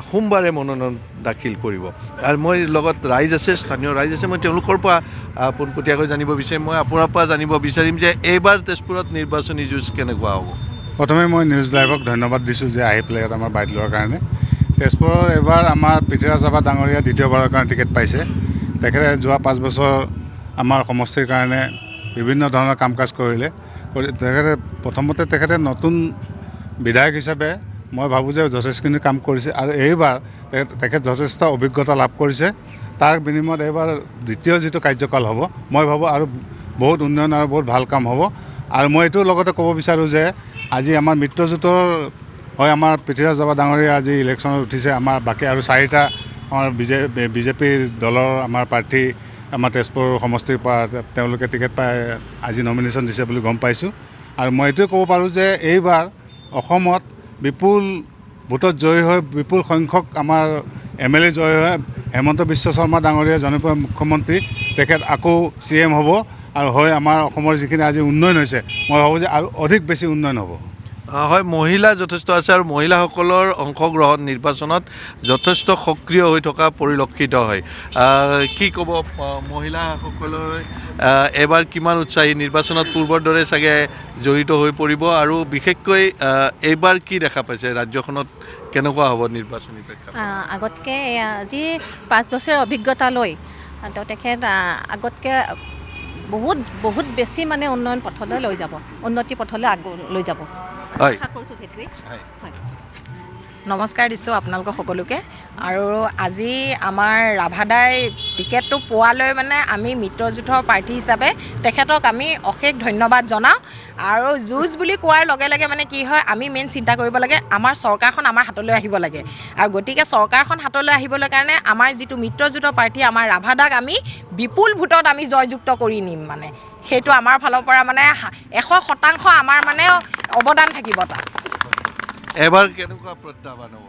সোমবাৰে মনোনয়ন দাখিল কৰিব। আৰু মই লগত ৰাইজ আছে, স্থানীয় ৰাইজ আছে, মই তেওঁলোকৰ পৰা পোনপটীয়াকৈ জানিব বিচাৰিম। মই আপোনাৰ পৰা জানিব বিচাৰিম যে এইবাৰ তেজপুৰত নিৰ্বাচনী যুঁজ কেনেকুৱা হ'ব? প্ৰথমে মই নিউজ লাইভক ধন্যবাদ দিছোঁ যে আহি পেলাই ইয়াত আমাৰ বাইট লোৱাৰ কাৰণে। তেজপুৰৰ এইবাৰ আমাৰ পৃথ্বীৰাজ ৰাভা ডাঙৰীয়া দ্বিতীয়বাৰৰ কাৰণে টিকেট পাইছে। তেখেতে যোৱা 5 বছৰ আমাৰ সমষ্টিৰ কাৰণে বিভিন্ন ধৰণৰ কাম কাজ কৰিলে। প্ৰথমতে তেখেতে নতুন বিধায়ক হিচাপে মই ভাবোঁ যে যথেষ্টখিনি কাম কৰিছে আৰু এইবাৰ তেখেত যথেষ্ট অভিজ্ঞতা লাভ কৰিছে। তাৰ বিনিময়ত এইবাৰ দ্বিতীয় যিটো কাৰ্যকাল হ'ব মই ভাবোঁ আৰু বহুত উন্নয়ন আৰু বহুত ভাল কাম হ'ব। আৰু মই এইটো লগতে ক'ব বিচাৰোঁ যে আজি আমাৰ মিত্ৰজোঁটৰ হয় আমাৰ পৃথ্বীৰাজ ৰাভা ডাঙৰীয়া আজি ইলেকশ্যনত উঠিছে। আমাৰ বাকী আৰু 4টা আমাৰ বিজেপি দলৰ আমাৰ প্ৰাৰ্থী আমাৰ তেজপুৰ সমষ্টিৰ পৰা তেওঁলোকে টিকেট পাই আজি নমিনেশ্যন দিছে বুলি গম পাইছোঁ। আৰু মই এইটোৱে ক'ব পাৰোঁ যে এইবাৰ অসমত বিপুল ভোটত জয়ী হৈ বিপুল সংখ্যক আমাৰ MLA জয়ী হৈ হেমন্ত বিশ্ব শৰ্মা ডাঙৰীয়া জনপ্ৰিয় মুখ্যমন্ত্ৰী তেখেত আকৌ CM হ'ব আৰু হয় আমাৰ অসমৰ যিখিনি আজি উন্নয়ন হৈছে মই ভাবোঁ যে আৰু অধিক বেছি উন্নয়ন হ'ব। হয়, মহিলা যথেষ্ট আছে আৰু মহিলাসকলৰ অংশগ্ৰহণ নিৰ্বাচনত যথেষ্ট সক্ৰিয় হৈ থকা পৰিলক্ষিত হয়। কি ক'ব মহিলাসকলৰ এবাৰ কিমান উৎসাহী, নিৰ্বাচনত পূৰ্বৰ দৰে চাগে জড়িত হৈ পৰিব আৰু বিশেষকৈ এইবাৰ কি দেখা পাইছে ৰাজ্যখনত কেনেকুৱা হ'ব নিৰ্বাচনী প্ৰেক্ষাপট? আগতকৈ আজি 5 বছৰৰ অভিজ্ঞতা লৈ তেখেত আগতকৈ বহুত বেছি মানে উন্নয়ন পথলৈ লৈ যাব, উন্নতি পথলৈ লৈ যাব। হয়, নমস্কাৰ দিছোঁ আপোনালোকক সকলোকে। আৰু আজি আমাৰ ৰাভাদাই টিকেটটো পোৱালৈ মানে আমি মিত্ৰজোঁটৰ প্ৰাৰ্থী হিচাপে তেখেতক আমি অশেষ ধন্যবাদ জনাওঁ। আৰু যুঁজ বুলি কোৱাৰ লগে লগে মানে কি হয়, আমি মেইন চিন্তা কৰিব লাগে আমাৰ চৰকাৰখন আমাৰ হাতলৈ আহিব লাগে। আৰু গতিকে চৰকাৰখন হাতলৈ আহিবলৈ কাৰণে আমাৰ যিটো মিত্ৰজোঁটৰ প্ৰাৰ্থী আমাৰ ৰাভাদাক আমি বিপুল ভোটত আমি জয়যুক্ত কৰি নিম। মানে সেইটো আমাৰ ফালৰ পৰা মানে 100% আমাৰ মানে অৱদান থাকিব তাত। এবাৰ কেনেকুৱা প্ৰত্যাহ্বান হ'ব?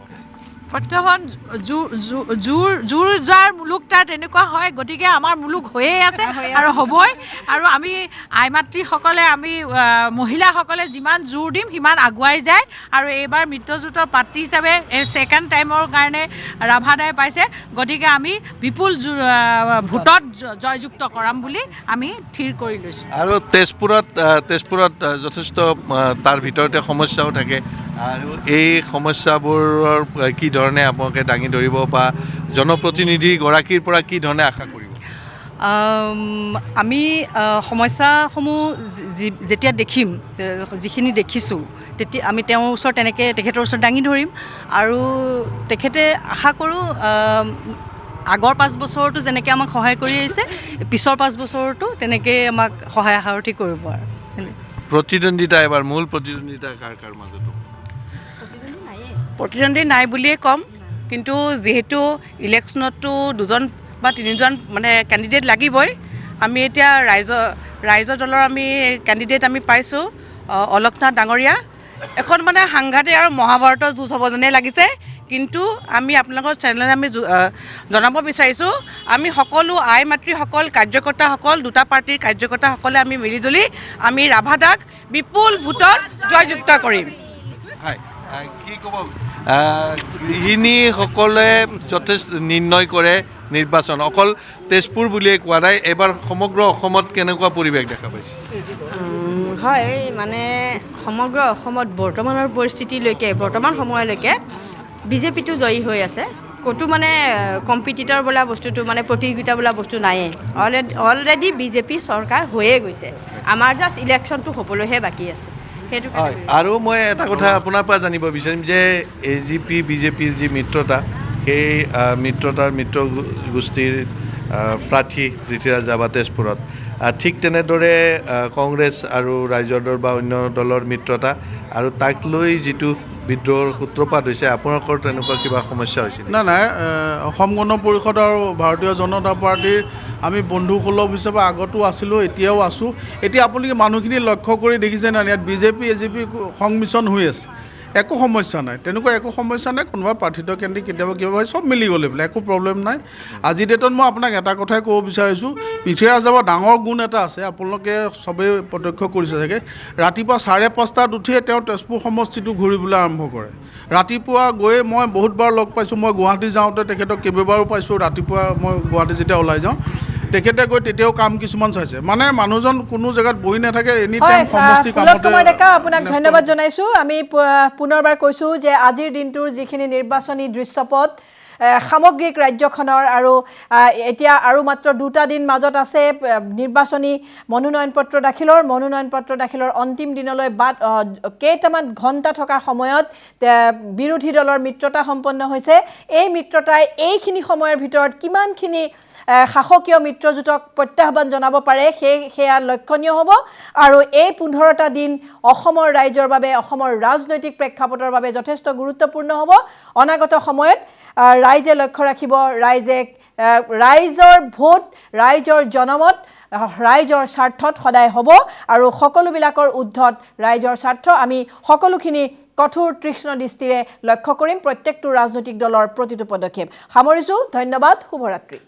প্ৰত্যাহ্বান জোৰ যাৰ মুলুক তাৰ তেনেকুৱা হয়। গতিকে আমাৰ মুলুক হৈয়ে আছে আৰু হ'বই। আৰু আমি আই মাতৃসকলে আমি মহিলাসকলে যিমান জোৰ দিম সিমান আগুৱাই যায়। আৰু এইবাৰ মিত্ৰজোঁটৰ প্ৰাৰ্থী হিচাপে এই 2nd টাইমৰ কাৰণে ৰাভাদাই পাইছে। গতিকে আমি বিপুল ভোটত জয়যুক্ত কৰাম বুলি আমি থিৰ কৰি লৈছোঁ। আৰু তেজপুৰত যথেষ্ট তাৰ ভিতৰতে সমস্যাও থাকে আৰু এই সমস্যাবোৰৰ কি ধৰণে আপোনালোকে দাঙি ধৰিব বা জনপ্ৰতিনিধিগৰাকীৰ পৰা কি ধৰণে আশা কৰিব? আমি সমস্যাসমূহ যেতিয়া দেখিম, যিখিনি দেখিছোঁ তেতিয়া আমি তেওঁৰ ওচৰত তেখেতৰ ওচৰত দাঙি ধৰিম। আৰু তেখেতে আশা কৰোঁ আগৰ 5 বছৰতো যেনেকৈ আমাক সহায় কৰি আহিছে পিছৰ 5 বছৰতো তেনেকৈ আমাক সহায় সাৰথি কৰিব। আৰু প্ৰতিদ্বন্দ্বিতা এবাৰ মূল প্ৰতিদ্বন্দ্বিতা কাৰ মাজত? প্ৰতিদ্বন্দ্বী নাই বুলিয়ে ক'ম, কিন্তু যিহেতু ইলেকশ্যনততো 2জন বা 3জন মানে কেণ্ডিডেট লাগিবই। আমি এতিয়া ৰাইজৰ দলৰ আমি কেণ্ডিডেট আমি পাইছোঁ অলকনাথ ডাঙৰীয়া। এখন মানে সাংঘাতিক আৰু মহাভাৰতৰ যুঁজ হ'ব যেনেই লাগিছে। কিন্তু আমি আপোনালোকৰ চেনেলত আমি জনাব বিচাৰিছোঁ আমি সকলো আই মাতৃসকল কাৰ্যকৰ্তাসকল দুটা পাৰ্টিৰ কাৰ্যকৰ্তাসকলে আমি মিলিজুলি আমি ৰাভাদাক বিপুল ভোটত জয়যুক্ত কৰিম। হয় কি ক'ব গৃহিণীসকলে যথেষ্ট নিৰ্ণয় কৰে নিৰ্বাচন অকল তেজপুৰ বুলিয়ে কোৱা নাই এবাৰ সমগ্ৰ অসমত কেনেকুৱা পৰিৱেশ দেখা পাইছে হয় মানে সমগ্ৰ অসমত বৰ্তমানৰ পৰিস্থিতিলৈকে বৰ্তমান সময়লৈকে বিজেপিটো জয়ী হৈ আছে ক'তো মানে কম্পিটিটৰ বোলা বস্তুটো মানে প্ৰতিযোগিতা বোলা বস্তু নাইয়ে অলৰেডি বিজেপি চৰকাৰ হৈয়ে গৈছে আমাৰ জাষ্ট ইলেকশ্যনটো হ'বলৈহে বাকী আছে সেইটো আৰু মই এটা কথা আপোনাৰ পৰা জানিব বিচাৰিম যে AGP বিজেপিৰ যি মিত্ৰতা সেই মিত্ৰতাৰ মিত্ৰ গোষ্ঠীৰ প্ৰাৰ্থী পৃথ্বীৰাজ ৰাভা তেজপুৰত ঠিক তেনেদৰে কংগ্ৰেছ আৰু ৰাইজৰ দল বা অন্য দলৰ মিত্ৰতা আৰু তাক লৈ যিটো বিদ্ৰোহৰ সূত্ৰপাত হৈছে আপোনালোকৰ তেনেকুৱা কিবা সমস্যা হৈছিল নাই অসম গণ পৰিষদ আৰু ভাৰতীয় জনতা পাৰ্টিৰ আমি বন্ধুসুলভ হিচাপে আগতো আছিলোঁ এতিয়াও আছোঁ এতিয়া আপোনালোকে মানুহখিনি লক্ষ্য কৰি দেখিছে নাই ইয়াত বিজেপি AGP সংমিশ্ৰণ হৈ আছে একো সমস্যা নাই তেনেকুৱা একো সমস্যা নাই কোনোবা প্ৰাৰ্থিত কেন্দ্ৰিক কেতিয়াবা কিবা হয় চব মিলি গ'লে বোলে একো প্ৰব্লেম নাই আজি ডেটত মই আপোনাক এটা কথাই ক'ব বিচাৰিছোঁ পৃথ্বীৰাজ ৰাভাৰ ডাঙৰ গুণ এটা আছে আপোনালোকে চবেই প্ৰত্যক্ষ কৰিছে চাগে ৰাতিপুৱা 5:30 উঠিয়ে তেওঁ তেজপুৰ সমষ্টিটো ঘূৰিবলৈ আৰম্ভ কৰে ৰাতিপুৱা গৈ মই বহুতবাৰ লগ পাইছোঁ মই গুৱাহাটী যাওঁতে তেখেতক কেইবাবাৰো পাইছোঁ ৰাতিপুৱা মই গুৱাহাটী যেতিয়া ওলাই যাওঁ তেখেতে গৈ তেতিয়াও কাম কিছুমান চাইছে মানে মানুহজন কোনো জেগাত বহি নাথাকে এনি টাইম সমষ্টি পুলক কুমাৰ ডেকা আপোনাক ধন্যবাদ জনাইছোঁ আমি পুনৰবাৰ কৈছোঁ যে আজিৰ দিনটোৰ যিখিনি নিৰ্বাচনী দৃশ্যপট সামগ্ৰিক ৰাজ্যখনৰ আৰু এতিয়া আৰু মাত্ৰ 2টা দিন মাজত আছে নিৰ্বাচনী মনোনয়ন পত্ৰ দাখিলৰ অন্তিম দিনলৈ কেইটামান ঘণ্টা থকা সময়ত বিৰোধী দলৰ মিত্ৰতা সম্পন্ন হৈছে এই মিত্ৰতাই এইখিনি সময়ৰ ভিতৰত কিমানখিনি শাসকীয় মিত্ৰজোঁটক প্ৰত্যাহ্বান জনাব পাৰে সেয়া লক্ষণীয় হ'ব আৰু এই 15টা দিন অসমৰ ৰাইজৰ বাবে অসমৰ ৰাজনৈতিক প্ৰেক্ষাপটৰ বাবে যথেষ্ট গুৰুত্বপূৰ্ণ হ'ব অনাগত সময়ত ৰাইজে লক্ষ্য ৰাখিব ৰাইজৰ ভোট ৰাইজৰ জনমত ৰাইজৰ স্বাৰ্থত সদায় হ'ব আৰু সকলোবিলাকৰ ঊৰ্ধত ৰাইজৰ স্বাৰ্থ আমি সকলোখিনি কঠোৰ তীক্ষ্ণ দৃষ্টিৰে লক্ষ্য কৰিম প্ৰত্যেকটো ৰাজনৈতিক দলৰ প্ৰতিটো পদক্ষেপ সামৰিছোঁ ধন্যবাদ শুভৰাত্ৰি